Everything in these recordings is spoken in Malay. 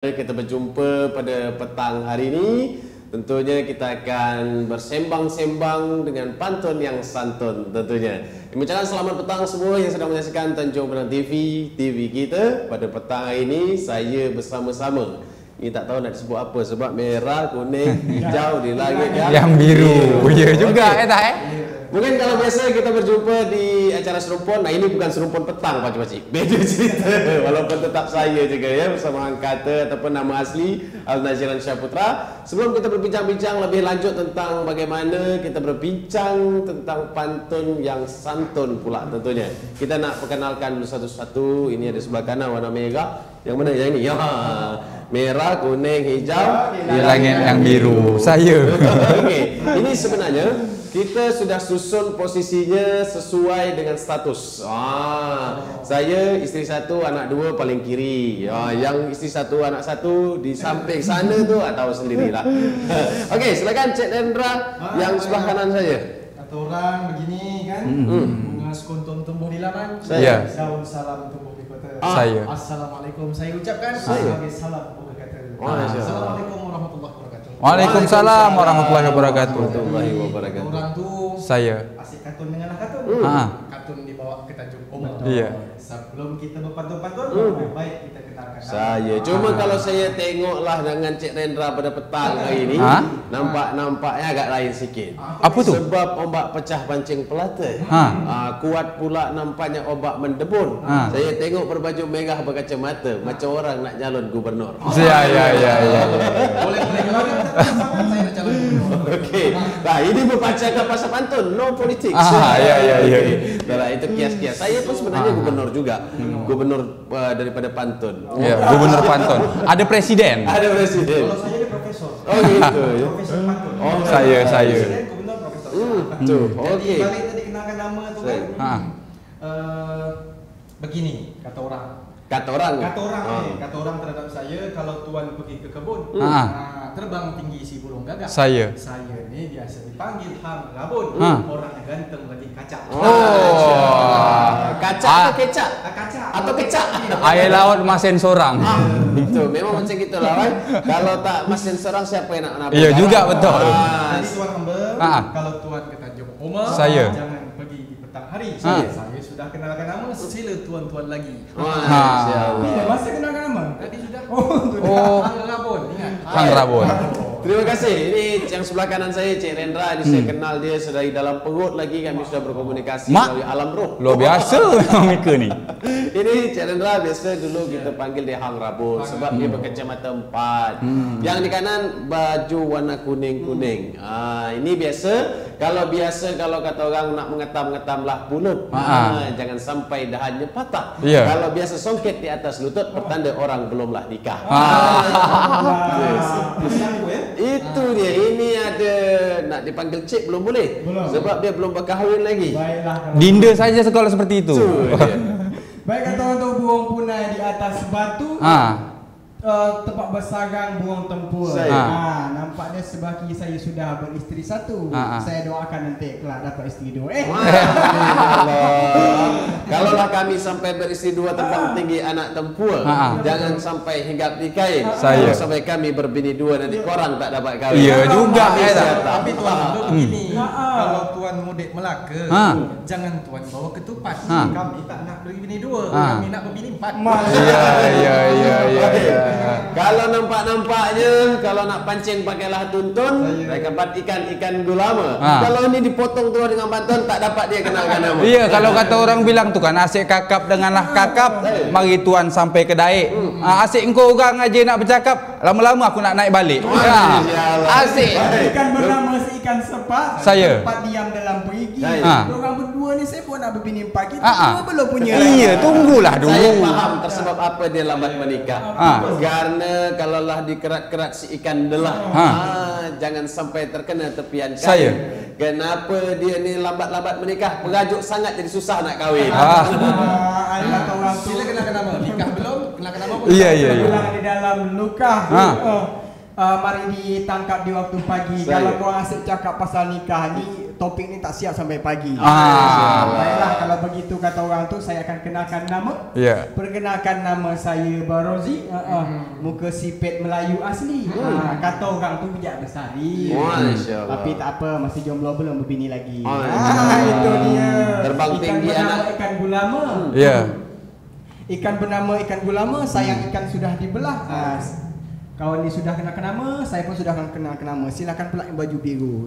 Kita berjumpa pada petang hari ini. Tentunya kita akan bersembang-sembang dengan pantun yang santun tentunya. Mengucapkan selamat petang semua yang sedang menyaksikan Tanjung Pinang TV kita. Pada petang hari ini saya bersama-sama. Ini tak tahu nak disebut apa sebab merah, kuning, hijau di langit yang biru. Ya juga Mungkin kalau biasa kita berjumpa di acara serumpun. Nah, ini bukan serumpun petang pakcik-pakcik. Beda cerita. Walaupun tetap saya juga ya bersama angkata ataupun nama asli Al-Naziran Syaputra. Sebelum kita berbincang-bincang lebih lanjut tentang bagaimana kita berbincang tentang pantun yang santun pula tentunya. Kita nak perkenalkan dulu satu-satu. Ini ada sebelah kanan warna merah. Yang mana yang ini? Ya. Merah, kuning, hijau di langit yang biru. Saya. Okey. Ini sebenarnya kita sudah susun posisinya sesuai dengan status. Saya isteri satu, anak dua paling kiri. Yang isteri satu, anak satu di samping sana tu tahu sendirilah. Okey, silakan Cik Dendra yang sebelah kanan saya. Kata orang begini kan, bunga sekuntum tumbuh di laman. Saya. Daun salam tumbuh di kota. Saya. Assalamualaikum saya ucapkan Saya. sebagai salam berkata. Assalamualaikum warahmatullahi wabarakatuh. Waalaikumsalam warahmatullahi wabarakatuh. Orang tu Saya. asik katun denganlah katun. Katun dibawa ke Tanjung Omong. Iya. Sebelum kita berpantun-pantun, baik kita kenalkan Saya. Cuma kalau saya tengoklah dengan Cik Rendra pada petang hari ini, nampaknya agak lain sikit. Apa tu? Sebab ombak pecah pancing pelata. Kuat pula nampaknya ombak mendebun. Saya tengok berbaju merah berkacamata macam orang nak nyalon gubernur. Ya. Boleh kalau saya nak calon gubernur. Okey. Nah, ini berpacakan pasal pantun, no politics. Ya. Nah, itu kias-kias. Saya pun sebenarnya gubernur juga. Gubernur daripada pantun. Ya, gubernur pantun. Ada presiden. Ada presiden. Kalau saya ni profesor. Oh gitu ya. Profesor pantun. Saya. Presiden, gubernur, profesor. Tuh, Jadi okey. balik tadi kenalkan nama tu kan. Begini kata orang. Kata orang. Kata orang terhadap saya kalau tuan pergi ke kebun, terbang tinggi si burung gagak. Saya. Saya ni biasa dipanggil Hang Rabun. Orang ganteng lagi kacak. Kacak atau kecak? Kacak Atau kecak? Air laut masin sorang. Betul, memang macam gitulah kan. Kalau tak masin serang siapa yang nak nampak? Iya juga betul. Jadi tuan hamba, Ah. kalau tuan ke Tanjung Omong, Saya. jangan pergi di petang hari. Ah. Saya sudah kenalkan nama, sila tuan-tuan lagi. Masya-Allah. Masa kenalkan nama? Tadi sudah. Hang Rabun, ingat. Hang Rabun. Terima kasih. Ini yang sebelah kanan saya Cik Rendra. Ini saya kenal dia sedari dalam perut lagi kami sudah berkomunikasi melalui alam roh. Luar biasa memang mereka ni. Ini Cik Rendra biasa dulu kita panggil dia Hang Rabun sebab dia berkacamata empat. Yang di kanan baju warna kuning-kuning. Ini biasa. Kalau kata orang nak mengetam-ngetamlah bulut. Jangan sampai dahannya patah. Ya. Kalau biasa songket di atas lutut pertanda orang belumlah nikah. Itu dia. Ini ada nak dipanggil cik belum boleh. Sebab dia belum berkahwin lagi. Baiklah. Dinda saja sekolah seperti itu. Baik kata orang tu burung punai di atas batu. Tempat bersarang burung tempur. Nampaknya sebelah kiri saya sudah beristeri satu. Saya doakan nanti kelak dapat isteri dua. Kalaulah kami sampai beristeri dua terbang tinggi anak tempur, jangan sampai hinggap di kain. Saya. Sampai kami berbini dua nanti korang tak dapat kahwin. Iya juga. Tapi tuan begini, kalau tuan mudik Melaka, jangan tuan bawa ketupat. Kami tak nak berbini dua, kami nak berbini empat. Iya. Kalau nampak-nampaknya, kalau nak pancing pakailah tuntun, mereka dapat ikan gulama. Kalau ini dipotong terus dengan pantun, tak dapat dia kenalkan nama. Iya, kalau kata orang bilang tu kan asyik kakap denganlah kakap, mari tuan sampai ke daik. Asyik engkau orang aja nak bercakap, lama-lama aku nak naik balik. Asyik. Ikan bernama si ikan sepat. Saya. Sepat diam dalam perigi. Orang berdua ni saya pun nak berbini empat. Kita semua belum punya. Iya, tunggulah dulu. Saya faham tersebab apa dia lambat menikah. Karena kalaulah dikerat-kerat si ikan delah, jangan sampai terkena tepian kain. Saya. Kenapa dia ni lambat-lambat menikah? Perajuk sangat jadi susah nak kahwin. Kata orang tu. Sila kenalkan nama. Nikah belum? Kenalkan nama pun. Iya. Pulang di dalam luka. Mari ditangkap di waktu pagi. Kalau korang asyik cakap pasal nikah ni, topik ni tak siap sampai pagi. Baiklah, kalau begitu kata orang tu, saya akan kenalkan nama. Perkenalkan nama saya Barozi. Muka sipit Melayu asli. Kata orang tu bijak bestari. Tapi tak apa, masih jomblo, belum berbini lagi. Itu dia. Terbang tinggi anak ikan gulama. Ikan bernama ikan gulama, sayang ikan sudah dibelah. Kawan ni sudah kenal nama, saya pun sudah kenal nama. Silakan pula yang baju biru.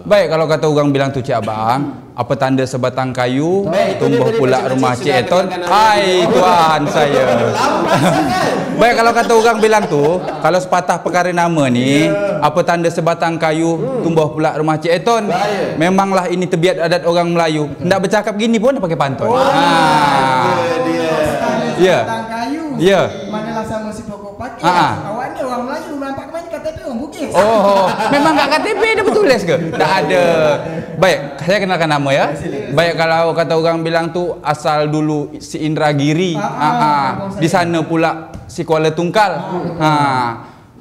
Baik, kalau kata orang bilang tu Cik Abang, apa tanda sebatang kayu tumbuh pula rumah Cik Eton. Hai tuan saya. Baik, kalau kata orang bilang tu, kalau sepatah perkara nama ni, apa tanda sebatang kayu tumbuh pula rumah Cik Eton. Memanglah ini tabiat adat orang Melayu. Ndak bercakap gini pun dah pakai pantun. Ya. Ya. Manalah sama si pokok pakai. Awak ni orang Melayu, nampak kemana KTP orang Bugis. Memang kat KTP dia bertulis ke? Tak ada. Baik, saya kenalkan nama ya. Baik, kalau kata orang bilang tu asal dulu si Indragiri. Di sana pula si Kuala Tungkal.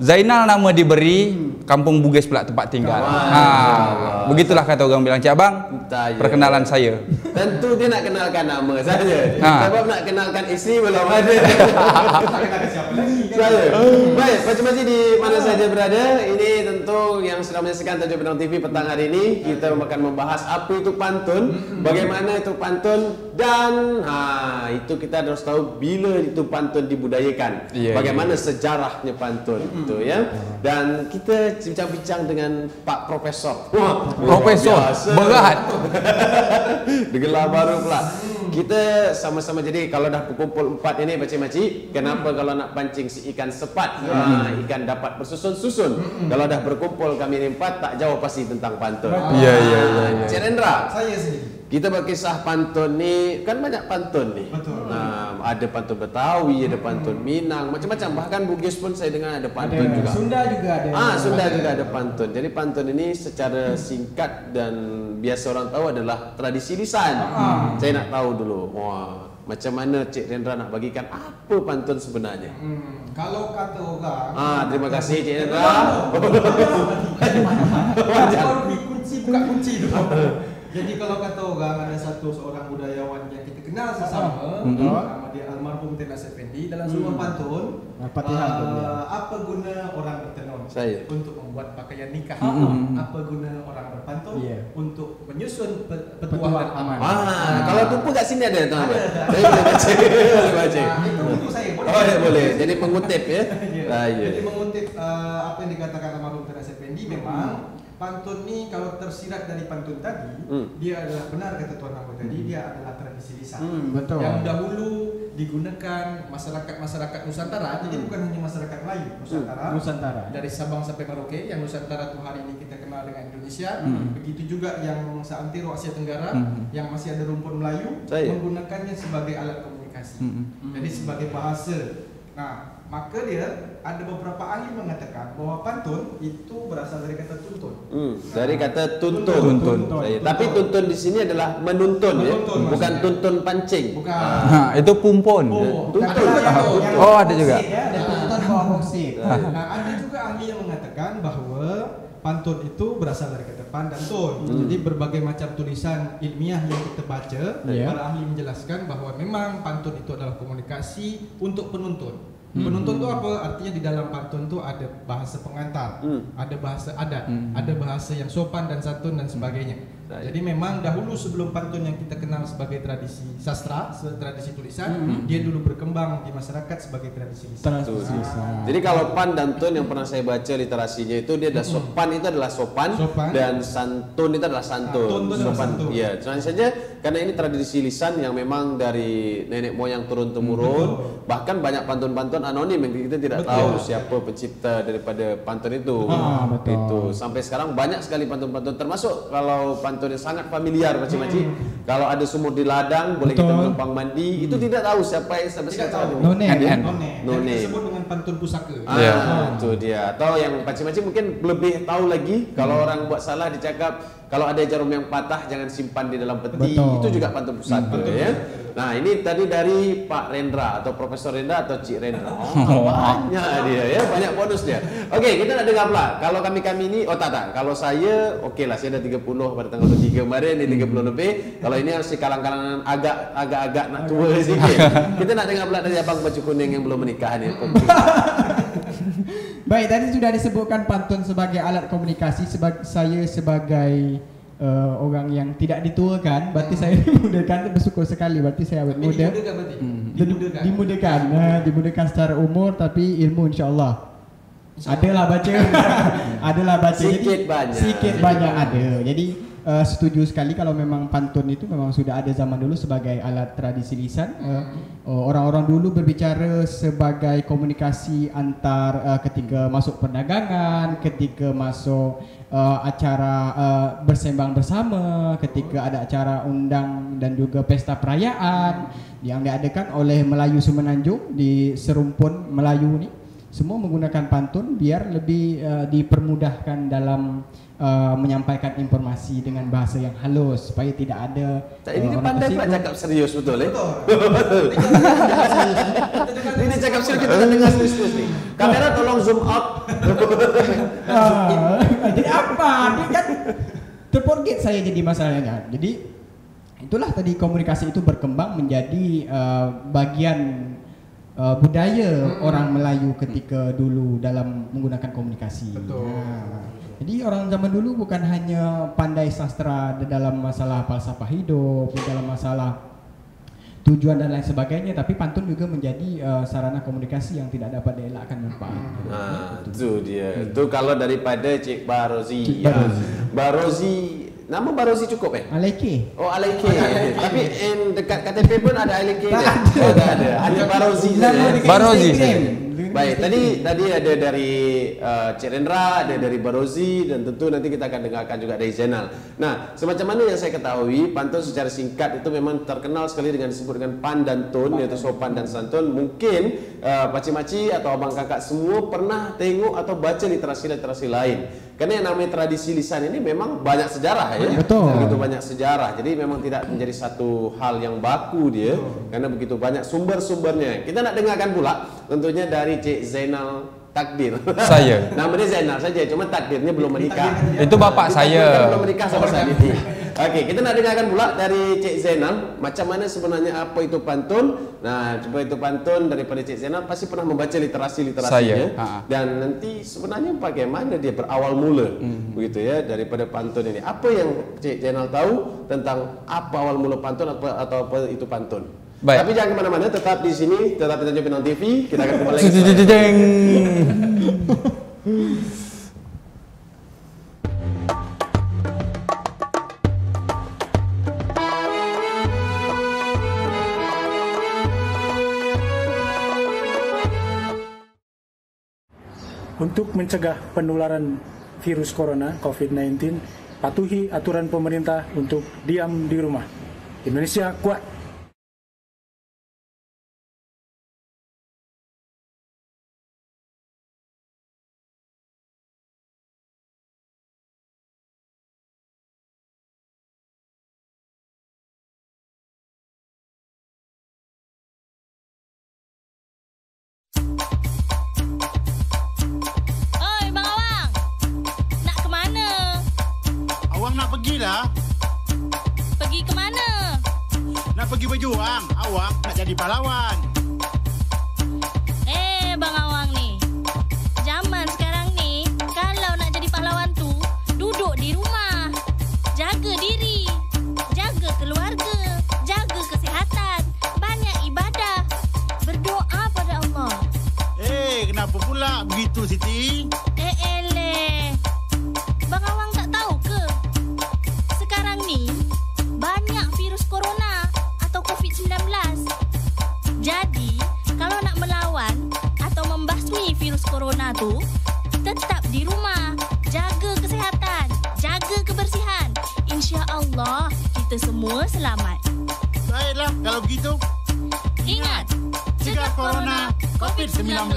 Zainal nama diberi, Kampung Bugis pula tempat tinggal. Begitulah kata orang bilang. Cik Abang, perkenalan saya. Tentu dia nak kenalkan nama saja. Sebab nak kenalkan isteri belum ada. Baik, macam-macam di mana saja berada, ini tentu yang sedang menyaksikan Tajuk Bintang TV petang hari ini, kita akan membahas apa itu pantun, bagaimana itu pantun, dan itu kita harus tahu bila itu pantun dibudayakan, bagaimana sejarahnya pantun itu ya. Dan kita bincang-bincang dengan Pak Profesor. Profesor berat. Gelar baru pula. Kita sama-sama, jadi kalau dah berkumpul 4 ini makcik-makcik, kenapa kalau nak pancing si ikan sepat, ikan dapat bersusun-susun. Kalau dah berkumpul kami ni 4, tak jauh pasti tentang pantun. Ya. Cik Rendra, Saya sendiri. kita berkisah pantun ni, kan banyak pantun ni. Ada pantun Betawi, ada pantun Minang, macam-macam. Bahkan Bugis pun saya dengar ada pantun juga. Sunda juga ada. Sunda juga ada pantun. Jadi pantun ini secara singkat dan biasa orang tahu adalah tradisi lisan. Saya nak tahu dulu, macam mana Cik Rendra nak bagikan apa pantun sebenarnya? Kalau kata orang, terima kasih Cik Rendra. buka kunci tu. Jadi kalau kata orang, ada seorang budayawan yang kita kenal sesama, nama dia almarhum Tenas Effendi, dalam sebuah pantun, apa guna orang bertenun untuk membuat pakaian nikah? Apa guna orang berpantun untuk menyusun petuah dan aman? Kalau tupu kat sini ada tuan. Saya boleh baca. Itu buku saya. Boleh. Jadi mengutip ya. Jadi mengutip apa yang dikatakan almarhum Tenas Effendi, memang pantun ni kalau tersirat dari pantun tadi, dia adalah benar kata Tuan Abu tadi, dia adalah tradisi lisan yang dahulu digunakan masyarakat Nusantara. Jadi bukan hanya masyarakat Melayu, Nusantara. Dari Sabang sampai Merauke, yang Nusantara tu hari ini kita kenal dengan Indonesia. Begitu juga yang seantero Asia Tenggara, yang masih ada rumpun Melayu, menggunakannya sebagai alat komunikasi. Jadi sebagai bahasa. Maka dia ada beberapa ahli mengatakan bahawa pantun itu berasal dari kata tuntun. Dari kata tuntun. Tapi tuntun di sini adalah menuntun ya, bukan tuntun pancing. Bukan. Itu pumpun. Tuntun. Ada juga. Ada tuntun bawah boksit. Ada juga ahli yang mengatakan bahawa pantun itu berasal dari kata pan dan tun. Jadi berbagai macam tulisan ilmiah yang kita baca, para ahli menjelaskan bahawa memang pantun itu adalah komunikasi untuk penuntun. Penuntun itu apa? Artinya di dalam pantun itu ada bahasa pengantar, ada bahasa adat, ada bahasa yang sopan dan santun dan sebagainya. Jadi memang dahulu sebelum pantun yang kita kenal sebagai tradisi sastra, tradisi tulisan, dia dulu berkembang di masyarakat sebagai tradisi lisan. Jadi kalau pan dan tun yang pernah saya baca literasinya itu, dia ada sopan itu adalah sopan, dan santun itu adalah santun. Sopan. Iya, soalnya saja karena ini tradisi lisan yang memang dari nenek moyang turun temurun. Bahkan banyak pantun-pantun anonim yang kita tidak tahu siapa pencipta daripada pantun itu. Itu sampai sekarang banyak sekali pantun-pantun, termasuk kalau pantun yang sangat familiar macam-macam. Kalau ada sumur di ladang, boleh kita menumpang mandi, itu tidak tahu siapa None. Disebut dengan pantun pusaka. Itu dia. Atau yang macam-macam mungkin lebih tahu lagi, kalau orang buat salah dicakap Kalau ada jarum yang patah jangan simpan di dalam peti. Betul. Itu juga pantun pusat ya. Nah, ini tadi dari Pak Rendra atau Profesor Rendra atau Cik Rendra. Banyak dia ya, banyak bonus dia. Oke, kita nak dengar pula. Kalau kami ini, tak. Kalau saya, lah, saya ada 30 pada tanggal 23 kemarin, ini 30 lebih. Kalau ini harus kalang-kalangan agak-agak nak tua sikit. Kita nak dengar pula dari abang baju kuning yang belum menikah ni. Baik, tadi sudah disebutkan pantun sebagai alat komunikasi. Saya sebagai orang yang tidak dituakan, berarti saya dimudahkan, bersyukur sekali. Berarti saya awet muda. Dimudahkan secara umur, tapi ilmu insya-Allah. Adalah baca. Sikit banyak ada. Jadi setuju sekali kalau memang pantun itu memang sudah ada zaman dulu sebagai alat tradisi lisan. Orang-orang dulu berbicara sebagai komunikasi antar ketika masuk perdagangan, ketika masuk acara bersembang bersama, ketika ada acara undang dan juga pesta perayaan yang diadakan oleh Melayu Semenanjung di serumpun Melayu ni. Semua menggunakan pantun biar lebih dipermudahkan dalam menyampaikan informasi dengan bahasa yang halus supaya tidak ada. Ini dia pandai pula cakap serius betul. Ini cakap serius, kita dengar serius ni. Kamera tolong zoom out. Jadi apa? Dia kan terforget saya jadi masalahnya. Jadi itulah tadi komunikasi itu berkembang menjadi bagian budaya orang Melayu ketika dulu dalam menggunakan komunikasi. Betul. Jadi orang zaman dulu bukan hanya pandai sastra dalam masalah falsafah hidup, dalam masalah tujuan dan lain sebagainya, tapi pantun juga menjadi sarana komunikasi yang tidak dapat dielakkan manfaat. Itu dia. Itu kalau daripada Cik Barozi. Barozi. Nama Barozi cukup Alaike. Oh, Alaike. Tapi dekat KTP pun ada Alaike dia. Ada. Hanya Barozi saja. Barozi. Baik, tadi ada dari Cik Rendra, ada dari Barozi, dan tentu nanti kita akan dengarkan juga dari Zainal. Nah, semacam mana yang saya ketahui, pantun secara singkat itu memang terkenal sekali dengan disebut dengan pan dan tun, yaitu sopan dan santun. Mungkin pakcik-makcik atau abang kakak semua pernah tengok atau baca literasi-literasi lain. Karena yang namanya tradisi lisan ini memang banyak sejarah ya. Betul. Begitu banyak sejarah. Jadi memang tidak menjadi satu hal yang baku dia. Karena begitu banyak sumber-sumbernya. Kita nak dengarkan pula tentunya dari Cik Zainal Takdir. Saya. Nama dia Zainal saja, cuma takdirnya belum menikah. Itu bapak saya. Belum menikah sama saat ini. Okey, kita nak dengarkan pula dari Cik Zainal macam mana sebenarnya apa itu pantun. Nah, coba itu pantun daripada Cik Zainal pasti pernah membaca literasi-literasinya. Dan nanti sebenarnya bagaimana dia berawal mula begitu ya daripada pantun ini. Apa yang Cik Zainal tahu tentang apa awal mula pantun atau apa itu pantun? Baik. Tapi jangan kemana-mana, tetap di sini, tetap di Tanjung Pinang TV. Kita akan kembali lagi. Untuk mencegah penularan virus corona COVID-19, patuhi aturan pemerintah untuk diam di rumah. Indonesia kuat. Pergi ke mana? Nak pergi berjuang. Awang nak jadi pahlawan. Bang Awang ni. Zaman sekarang ni, kalau nak jadi pahlawan tu, duduk di rumah. Jaga diri. Jaga keluarga. Jaga kesihatan. Banyak ibadah. Berdoa pada Allah. Kenapa pula begitu, Siti? Bang Awang tak tahu ke? Sekarang ni, banyak virus corona atau COVID-19. Jadi, kalau nak melawan atau membasmi virus corona tu, tetap di rumah. Jaga kesihatan, jaga kebersihan. InsyaAllah, kita semua selamat. Baiklah, kalau begitu. Ingat, cegah corona COVID-19.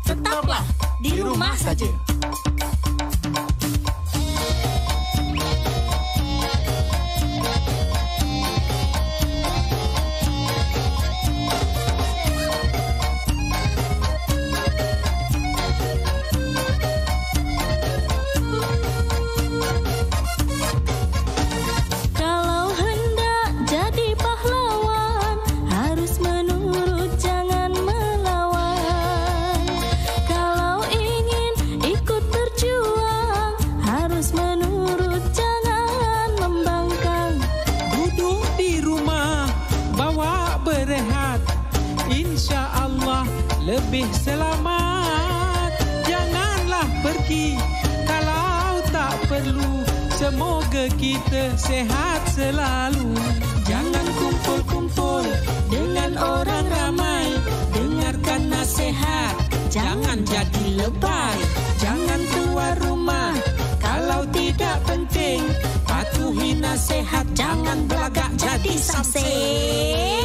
Tetaplah di rumah saja. lebih selamat. Janganlah pergi kalau tak perlu. Semoga kita sehat selalu. Jangan kumpul-kumpul dengan orang ramai. Dengarkan nasihat, jangan jadi lebay. Jangan keluar rumah kalau tidak penting. Patuhi nasihat, jangan belagak jadi sangsing.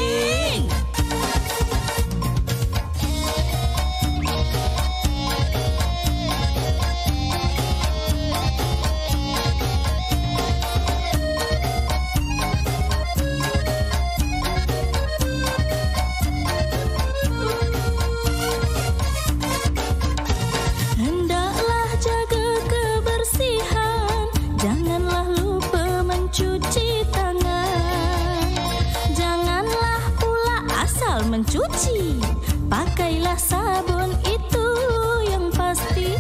Mencuci, pakailah sabun itu yang pasti.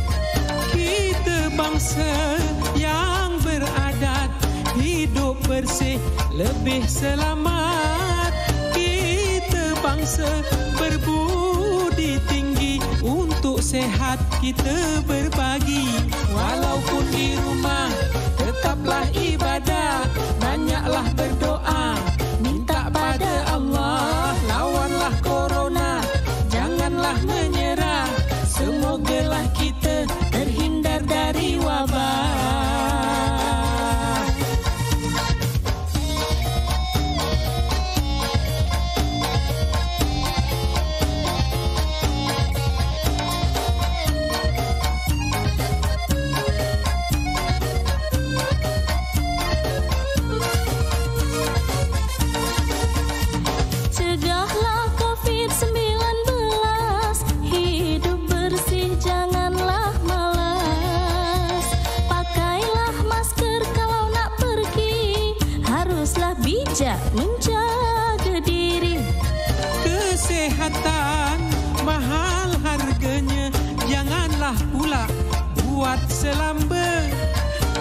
Kita bangsa yang beradat, hidup bersih lebih selamat. Kita bangsa berbudi tinggi, untuk sehat kita berbagi. Walaupun di rumah tetaplah ibadah, banyaklah berdoa, minta pada Allah. Lawanlah corona, janganlah menyerah. Semogalah kita terhindar dari wabah. Cegahlah COVID-19, hidup bersih janganlah malas. Pakailah masker kalau nak pergi, haruslah bijak menjaga diri. Kesehatan mahal harganya, janganlah pula buat selamba.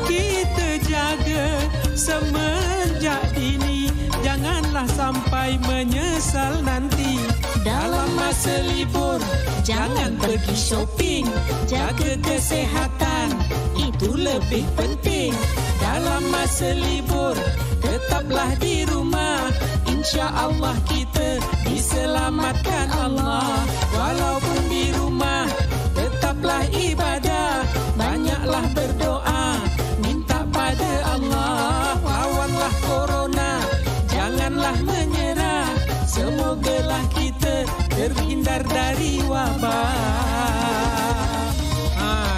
Kita jaga semenjak dini, janganlah sampai menyesal nanti. Dalam masa libur, jangan pergi shopping. Jaga kesehatan, itu lebih penting. Dalam masa libur, tetaplah di rumah. Insya Allah kita diselamatkan Allah. Walaupun di rumah, tetaplah ibadah. Banyaklah berdoa, minta pada Allah. Lawanlah corona, janganlah menyerah. Semogalah kita terhindar dari wabah.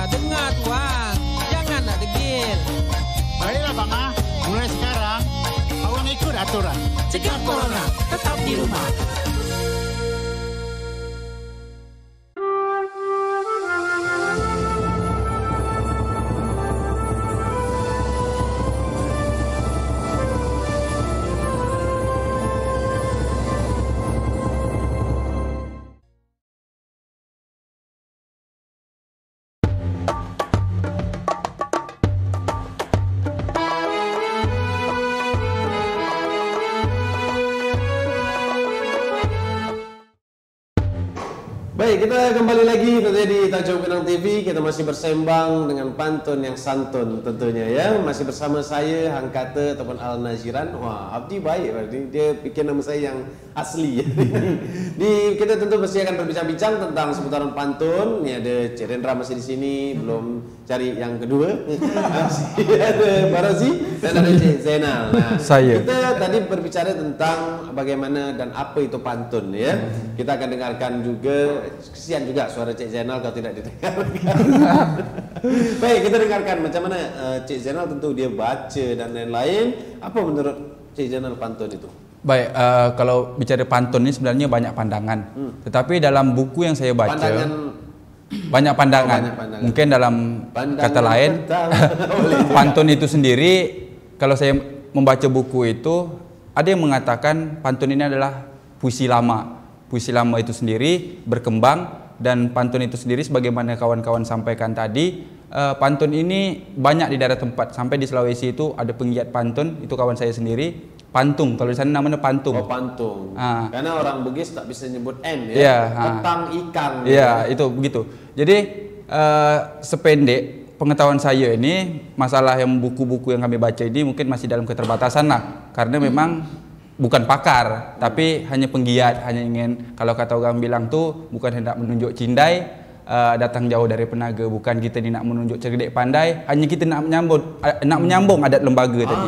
Dengar tuan, jangan nak degil. Baiklah bang mulai sekarang awak ikut aturan. Cegah corona, tetap di rumah. Baik, kita kembali lagi tentunya di Tajuk Pinang TV. Kita masih bersembang dengan pantun yang santun tentunya ya. Masih bersama saya Hang Kata ataupun Al Naziran. Wah, Abdi baik berarti. Dia pikir nama saya yang asli. Kita tentu mesti akan berbincang-bincang tentang seputaran pantun. Ini ada Cik Rendra masih di sini, belum cari yang kedua. Masih ada Barazi dan ada Cik Zainal. Nah, saya. Kita tadi berbicara tentang bagaimana dan apa itu pantun ya. Kita akan dengarkan juga. Kesian juga suara Cik Zainal kalau tidak didengarkan. Baik, kita dengarkan macam mana Cik Zainal, tentu dia baca dan lain-lain. Apa menurut Cik Zainal pantun itu? Baik, kalau bicara pantun ini sebenarnya banyak pandangan. Tetapi dalam buku yang saya baca, banyak pandangan. Mungkin dalam kata lain, pantun itu sendiri, kalau saya membaca buku itu, ada yang mengatakan pantun ini adalah puisi lama. Puisi lama itu sendiri berkembang, dan pantun itu sendiri sebagaimana kawan-kawan sampaikan tadi, pantun ini banyak di daerah tempat. Sampai di Sulawesi itu ada penggiat pantun, itu kawan saya sendiri. Pantung, kalau di sana namanya pantung. Oh, pantung. Karena orang Bugis tak bisa nyebut N ya. Yeah, petang ikan. Iya, itu begitu. Jadi sependek pengetahuan saya ini, masalah yang buku-buku yang kami baca ini mungkin masih dalam keterbatasan lah. Karena memang bukan pakar, tapi hanya penggiat, hanya ingin, kalau kata orang bilang tuh, bukan hendak menunjuk cindai, datang jauh dari penaga, bukan kita ni nak menunjuk cerdik pandai, hanya kita nak menyambung adat lembaga tadi.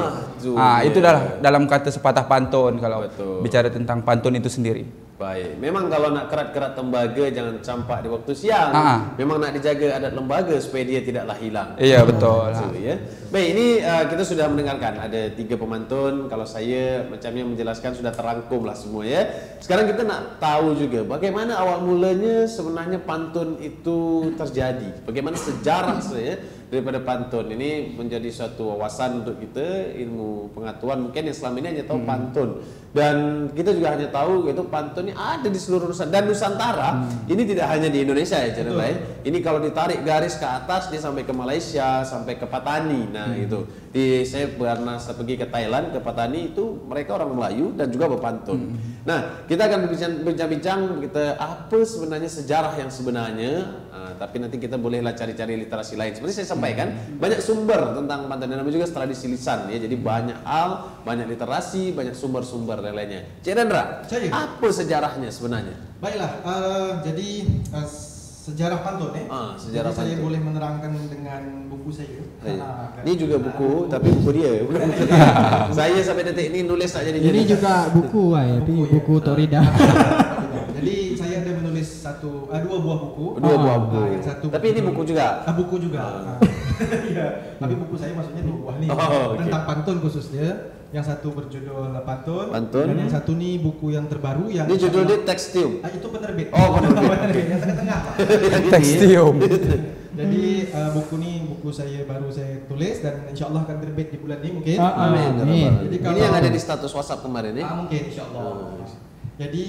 Itu dah dalam kata sepatah pantun kalau bicara tentang pantun itu sendiri. Baik, memang kalau nak kerat-kerat tembaga jangan campak di waktu siang. Memang nak dijaga adat lembaga supaya dia tidaklah hilang. Iya, betul. Ya. Baik, ini kita sudah mendengarkan ada 3 pemantun. Kalau saya macamnya menjelaskan sudah terangkum lah semua ya. Sekarang kita nak tahu juga bagaimana awal mulanya sebenarnya pantun itu terjadi. Bagaimana sejarah sebenarnya daripada pantun ini menjadi suatu wawasan untuk kita, ilmu pengetahuan mungkin yang selama ini hanya tahu pantun, dan kita juga hanya tahu itu pantun ini ada di seluruh Nusantara. Ini tidak hanya di Indonesia ya, ini kalau ditarik garis ke atas dia sampai ke Malaysia, sampai ke Patani. Nah itu saya pernah pergi ke Thailand, ke Patani, itu mereka orang Melayu dan juga berpantun. Nah, kita akan berbincang-bincang kita apa sebenarnya sejarah yang sebenarnya. Tapi nanti kita bolehlah cari-cari literasi lain. Seperti saya sampaikan, banyak sumber tentang pantun, namanya juga tradisi lisan ya. Jadi banyak hal, banyak literasi, banyak sumber-sumber dan lainnya. Cik Rendra, apa sejarahnya sebenarnya? Baiklah, jadi sejarah pantun ya. Sejarah jadi pantun. Saya boleh menerangkan dengan buku saya. Ini juga buku, tapi buku dia bukan buku dia. Saya sampai detik ini nulis tak jadi. Ini juga buku, tapi buku Torida. Jadi saya ada menulis 2 buah buku. Yang satu tapi ini buku juga. Buku juga. Iya. Tapi buku saya maksudnya 2 buah nih. Tentang pantun khususnya. Yang satu berjudul Pantun. Dan yang satu nih buku yang terbaru yang. Ini judul dia Tekstium. Itu penerbit. Penerbit. Yang tengah-tengah. Tekstium. Jadi buku saya baru saya tulis dan insyaallah akan terbit di bulan ini mungkin. Amin. Jadi kalau ini yang ada di status WhatsApp kemarin ya. Mungkin insyaallah. Jadi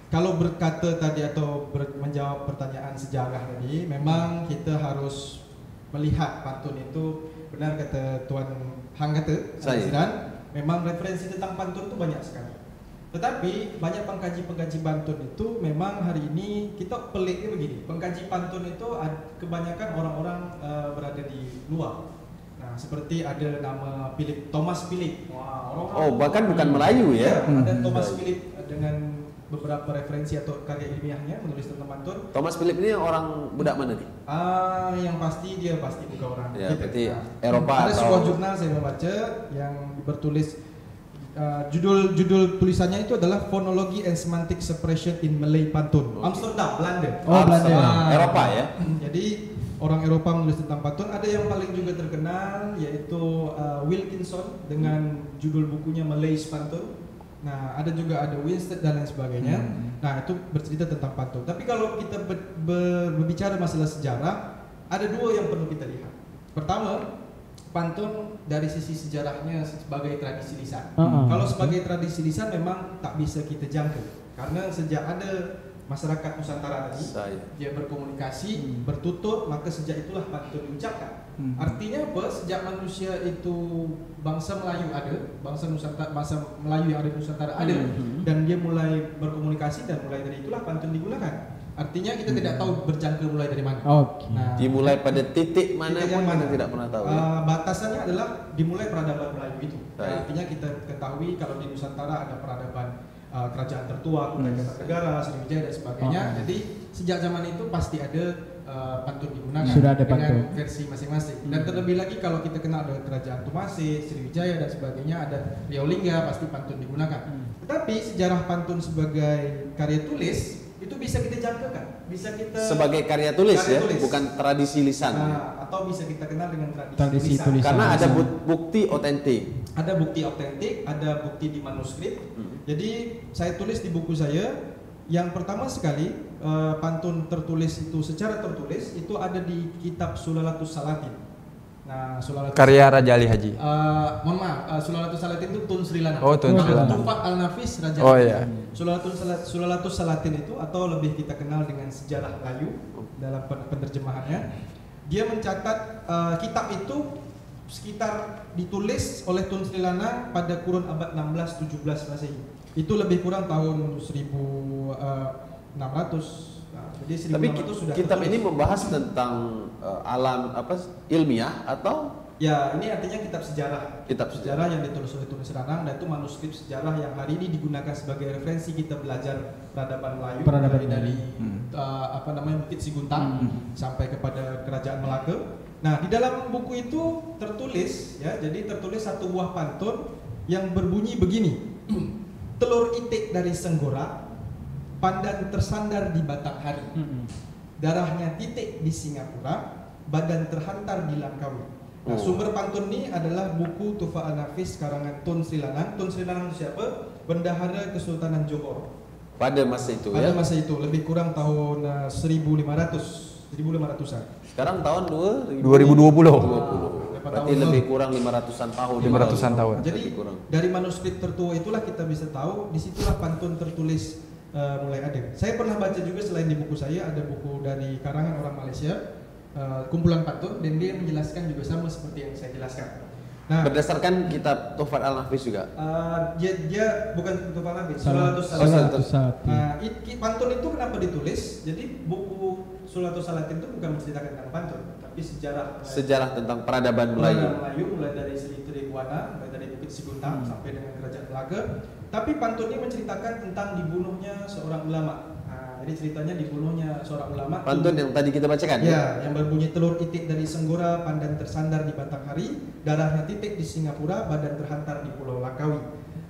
kalau berkata tadi atau menjawab pertanyaan sejarah tadi, memang kita harus melihat pantun itu, benar kata Tuan Hang kata, memang referensi tentang pantun itu banyak sekali. Tetapi banyak pengkaji-pengkaji pantun itu memang hari ini kita peliknya begini, pengkaji pantun itu kebanyakan orang-orang berada di luar. Nah, seperti ada nama Thomas Philip. Bahkan bukan Melayu ya. Ada Thomas Philip dengan beberapa referensi atau karya ilmiahnya menulis tentang pantun. Thomas Philip ini orang budak mana nih? Yang pasti dia bukan orang. Ya, berarti Eropa ada sebuah jurnal saya membaca yang bertulis judul tulisannya itu adalah Phonology and Semantic Suppression in Malay Pantun. Amsterdam, Belanda. Belanda. Eropa ya. Jadi orang Eropa menulis tentang pantun. Ada yang paling juga terkenal yaitu Wilkinson dengan judul bukunya Malay's Pantun. Nah, ada Winstead dan lain sebagainya. Nah, itu bercerita tentang pantun. Tapi kalau kita berbicara masalah sejarah, ada 2 yang perlu kita lihat. Pertama, pantun dari sisi sejarahnya sebagai tradisi lisan. Kalau sebagai tradisi lisan memang tak bisa kita jangkau. Karena sejak ada masyarakat Nusantara tadi, dia berkomunikasi, bertutur, maka sejak itulah pantun diucapkan. Artinya apa? Sejak manusia itu bangsa Melayu ada, bangsa Melayu yang ada di Nusantara ada, dan dia mulai berkomunikasi dan mulai dari itulah pantun digunakan. Artinya kita tidak tahu berjangka mulai dari mana. Nah, dimulai pada titik mana pun kita tidak pernah tahu. Batasannya adalah dimulai peradaban Melayu itu. Artinya kita ketahui kalau di Nusantara ada peradaban kerajaan tertua, Kutai Kartanegara, Sriwijaya dan sebagainya. Jadi sejak zaman itu pasti ada pantun digunakan. Sudah ada dengan pantun. versi masing-masing. Dan terlebih lagi kalau kita kenal ada kerajaan Tumase, Sriwijaya dan sebagainya, ada Riau Lingga, pasti pantun digunakan. Tetapi sejarah pantun sebagai karya tulis itu bisa kita jangkakan, bisa kita sebagai karya tulis bukan tradisi lisan. Atau bisa kita kenal dengan tradisi lisan. tulisan. Karena ada bukti otentik. Ada bukti otentik, ada bukti di manuskrip. Jadi saya tulis di buku saya, yang pertama sekali pantun tertulis itu secara tertulis itu ada di kitab Sulalatus Salatin. Nah, karya Raja Ali Haji. Mohon maaf, Sulalatus Salatin itu Tun Sri Lanang. Tun Sri Lanang. Tufat Al-Nafis Raja. Iya. Sulalatus Salatin itu atau lebih kita kenal dengan sejarah Melayu dalam penerjemahannya. Dia mencatat kitab itu sekitar ditulis oleh Tun Sri Lanang pada kurun abad 16-17 Masehi. Itu lebih kurang tahun 1600. Nah, jadi 1600 tapi sudah kitab tertulis. ini membahas tentang alam ilmiah atau? Ya, ini artinya kitab sejarah. Kitab sejarah Yang ditulis oleh Tun Sri Lanang, dan itu manuskrip sejarah yang hari ini digunakan sebagai referensi kita belajar peradaban Melayu dari Bukit Siguntang sampai kepada Kerajaan Melaka. Nah, di dalam buku itu tertulis ya, jadi tertulis satu buah pantun yang berbunyi begini. Telur itik dari Senggora, pandan tersandar di batang hari. Darahnya titik di Singapura, badan terhantar di Langkawi. Nah, sumber pantun ini adalah buku Tufa An-Nafis karangan Tun Sri Lanang. Tun Sri Lanang siapa? Bendahara Kesultanan Johor. Pada masa itu Pada masa itu, lebih kurang tahun 1500-an. Sekarang tahun 2020. Berarti lebih kurang 500-an tahun. 500-an tahun. Jadi dari manuskrip tertua itulah kita bisa tahu, disitulah pantun tertulis mulai ada. Saya pernah baca juga selain di buku saya, ada buku dari karangan orang Malaysia, kumpulan pantun, dan dia menjelaskan juga sama seperti yang saya jelaskan. Nah, berdasarkan kitab Tuhfat Al-Nafis juga. Dia bukan Tuhfat Al-Nafis, Sulatus Salatin. Pantun itu kenapa ditulis? Jadi buku Sulatus Salatin itu bukan menceritakan tentang pantun, tapi sejarah tentang peradaban Melayu. Mulai dari Sri Tribuana, mulai dari Bukit Siguntang sampai dengan Kerajaan Melaka. Tapi pantun ini menceritakan tentang dibunuhnya seorang ulama. Jadi ceritanya dibunuhnya seorang ulama. Pantun yang tadi kita bacakan. Ya, yang berbunyi telur itik dari Senggora, pandan tersandar di batang hari, darahnya titik di Singapura, badan terhantar di Pulau Langkawi.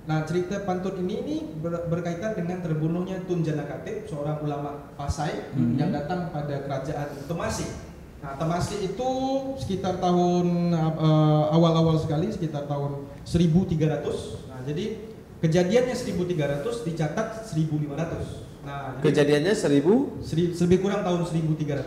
Nah, cerita pantun ini berkaitan dengan terbunuhnya Tun Janakatip, seorang ulama Pasai yang datang pada kerajaan Temasi. Nah, Temasi itu sekitar tahun awal-awal sekali, sekitar tahun 1300. Nah, jadi kejadiannya 1300, dicatat 1500. Nah, kejadiannya lebih kurang tahun 1300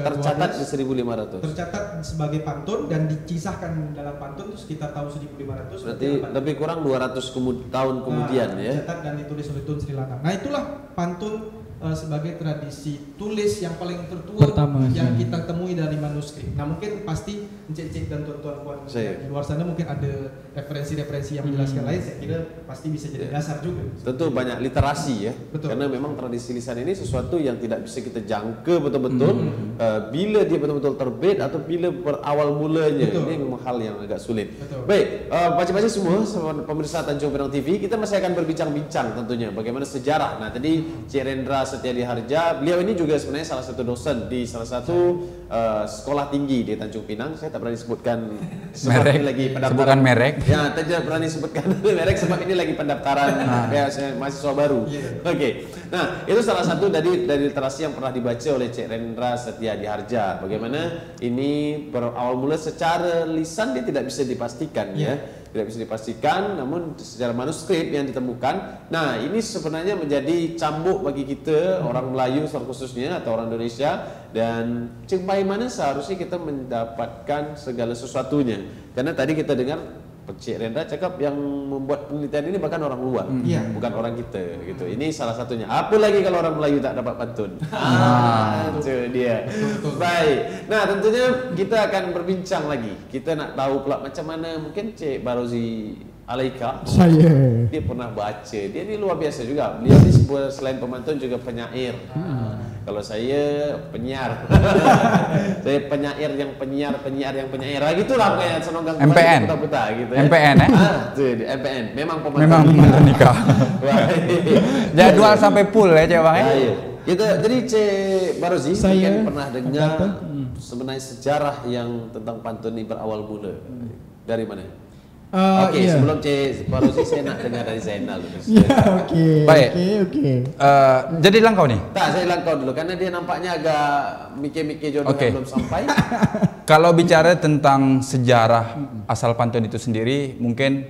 tercatat di 1500. Tercatat sebagai pantun dan dikisahkan dalam pantun itu sekitar tahun 1500. Berarti lebih kurang 200 tahun kemudian ya. Tercatat dan ditulis oleh Tun Sri Lanang. Nah, itulah pantun sebagai tradisi tulis yang paling tertua yang kita temui dari manuskrip. Nah, mungkin pasti encik-encik dan tuan-tuan di luar sana mungkin ada referensi-referensi yang menjelaskan lain. Saya kira pasti bisa jadi dasar juga. Tentu banyak literasi ya. Betul. Karena memang tradisi lisan ini sesuatu yang tidak bisa kita jangka betul-betul bila dia betul-betul terbit atau bila berawal mulanya. Ini memang hal yang agak sulit. Betul. Baik, baca-baca semua pemirsa Tanjung Pinang TV, kita masih akan berbincang-bincang tentunya bagaimana sejarah. Nah, tadi Cik Rendra Setiadi Harja, beliau ini juga sebenarnya salah satu dosen di salah satu sekolah tinggi di Tanjung Pinang. Saya tak berani sebutkan merek, lagi pendaftaran. sebutkan merek. Ya, tidak berani sebutkan merek sebab ini lagi pendaftaran mahasiswa baru. Oke. Nah, itu salah satu dari literasi yang pernah dibaca oleh Cik Rendra Setiadi Harja. Bagaimana ini berawal mula secara lisan dia tidak bisa dipastikan ya. Tidak bisa dipastikan, namun secara manuskrip yang ditemukan. Nah, ini sebenarnya menjadi cambuk bagi kita orang Melayu secara khususnya atau orang Indonesia, dan bagaimana seharusnya kita mendapatkan segala sesuatunya. Karena tadi kita dengar Cik Rendra cakap yang membuat penelitian ini bahkan orang luar, bukan orang kita gitu. Ini salah satunya. Apa lagi kalau orang Melayu tak dapat pantun? Itu dia. Baik. Nah, tentunya kita akan berbincang lagi. Kita nak tahu pula macam mana mungkin Cik Barozi Alaika. Dia pernah baca. Dia ni luar biasa juga. Beliau ni selain pemantun juga penyair. Kalau saya penyiar. Saya penyair yang penyiar. Gitulah kayak senonggang MPN. Putar-putar gitu ya. MPN Tuh, MPN. Memang pemantun. Memang pemantun nikah. Jadwal sampai full ya, Cik Bang ya. Jadi Cik Barozi mungkin pernah dengar sebenarnya sejarah yang tentang pantun ini berawal mula. Dari mana? Sebelum Cik Barozi saya nak dengar dari Zainal dulu. Baik. Jadi Langkau nih? Tak, saya Langkau dulu karena dia nampaknya agak mikir-mikir jodoh yang belum sampai. Kalau bicara tentang sejarah asal pantun itu sendiri, mungkin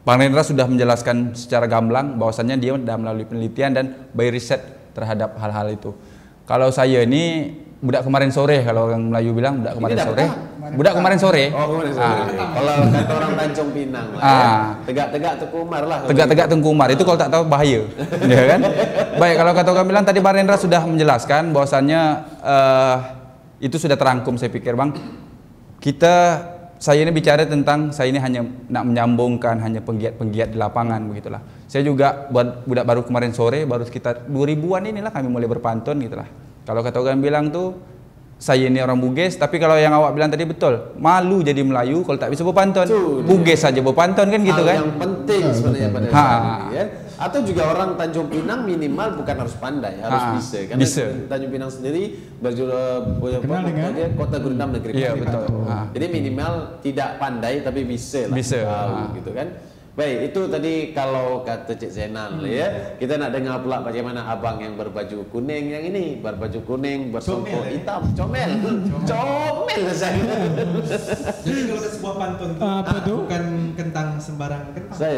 Bang Rendra sudah menjelaskan secara gamblang bahwasannya dia sudah melalui penelitian dan by riset terhadap hal-hal itu. Kalau saya ini budak kemarin sore, kalau orang Melayu bilang budak kemarin sore. Budak kemarin sore. Kemarin sore. Kalau kata orang Tanjung Pinang lah. Tegak-tegak Tengku Umar lah. Tegak-tegak Tengku Umar itu kalau tak tahu bahaya. Ya kan? Baik, kalau kata orang bilang tadi Bang Rendra sudah menjelaskan bahwasannya itu sudah terangkum saya pikir Bang. saya ini bicara tentang, saya ini hanya nak menyambungkan hanya penggiat-penggiat di lapangan begitulah. Saya juga budak baru kemarin sore, baru sekitar 2000-an inilah kami mulai berpantun gitulah. Kalau kata orang bilang tuh, saya ini orang Bugis, tapi kalau yang awak bilang tadi betul, malu jadi Melayu kalau tak bisa berpantun. Bugis saja berpantun kan gitu kan? Yang penting sebenarnya pada saat ini ya. Atau juga orang Tanjung Pinang minimal bukan harus pandai, harus bisa. Karena Tanjung Pinang sendiri kota gurindam negeri. Iya betul. Jadi minimal tidak pandai tapi bisa lah. Bisa. Tahu, gitu kan. Baik, itu tadi kalau kata Cik Zainal ya. Kita nak dengar pula bagaimana abang yang berbaju kuning yang ini, berbaju kuning bersongkok hitam, comel saya. Jadi kalau ada sebuah pantun bukan kentang sembarang kentang.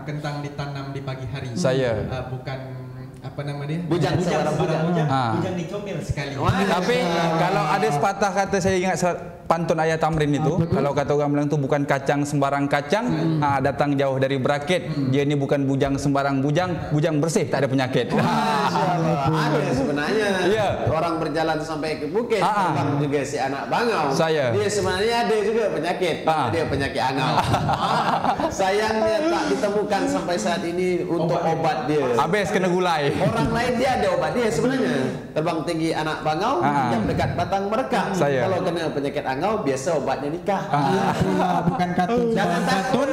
Kentang ditanam di pagi hari. Bukan apa nama dia? Bujang bujang dicomel sekali. Tapi kalau ada sepatah kata saya ingat pantun ayah Tamrin itu, kalau kata orang bilang itu bukan kacang sembarang kacang, datang jauh dari berakit. Dia ini bukan bujang sembarang bujang, bujang bersih tak ada penyakit. Ada sebenarnya. Orang berjalan sampai ke bukit, abang juga si anak bangau. Dia sebenarnya ada juga penyakit. Dia penyakit angau. Sayangnya tak ditemukan sampai saat ini untuk obat dia. Habis kena gulai. Orang lain dia ada obat dia sebenarnya. Terbang tinggi anak bangau yang dekat batang merekah. Kalau kena penyakit angau biasa obatnya nikah. Bukan katun. Jangan katun.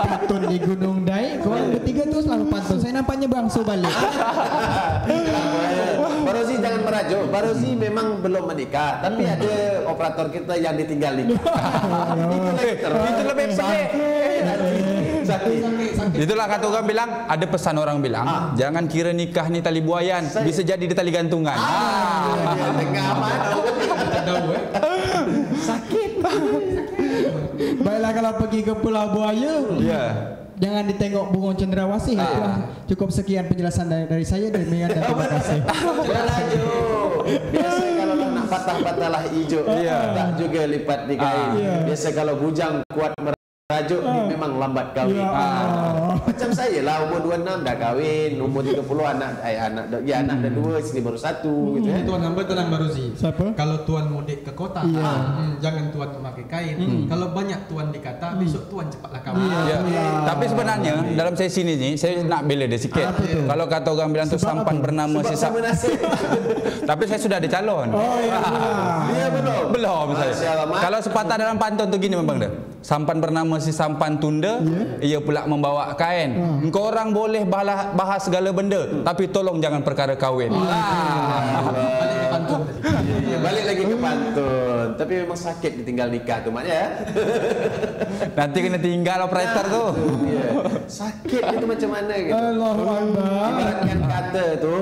Katun di Gunung Dai. Korang bertiga tuh selalu pantun. Saya nampaknya bangsu balik. Barozi jangan merajuk. Barozi memang belum menikah, tapi ada operator kita yang ditinggal nikah. Itu lebih pelik. Itulah kata orang bilang, ada pesan orang bilang, jangan kira nikah ni tali buayan, bisa jadi di tali gantungan. Sakit. Baiklah kalau pergi ke Pulau Buaya, jangan ditengok burung cendrawasih. Cukup sekian penjelasan dari saya dan Megan, dan terima kasih. Biasa kalau nak patah-patahlah hijau, tak juga lipat di kain. Biasa kalau bujang kuat merajuk ni memang lambat kahwin. Macam saya lah, umur 26 dah kahwin, umur 30 anak dah 2, isteri baru 1 gitu. Tuan hamba tenang Barozi. Siapa? Kalau tuan mudik ke kota, jangan tuan memakai kain. Kalau banyak tuan dikata, besok tuan cepatlah kahwin. Tapi sebenarnya dalam sesi ini saya nak bela dia sikit. Kalau kata orang bilang tu sampan bernama si tapi saya sudah ada calon. Dia belum saya. Kalau sepatah dalam pantun tu gini memang dah. Sampan bernama si sampan tunda, ia pula membawa kain. Engkau orang boleh bahas segala benda, tapi tolong jangan perkara kahwin. Balik ke pantun. Balik lagi ke pantun. Tapi memang sakit ditinggal nikah tu maknya. Nanti kena tinggal operator tu. Sakit itu macam mana gitu. Ibaratkan kata tu,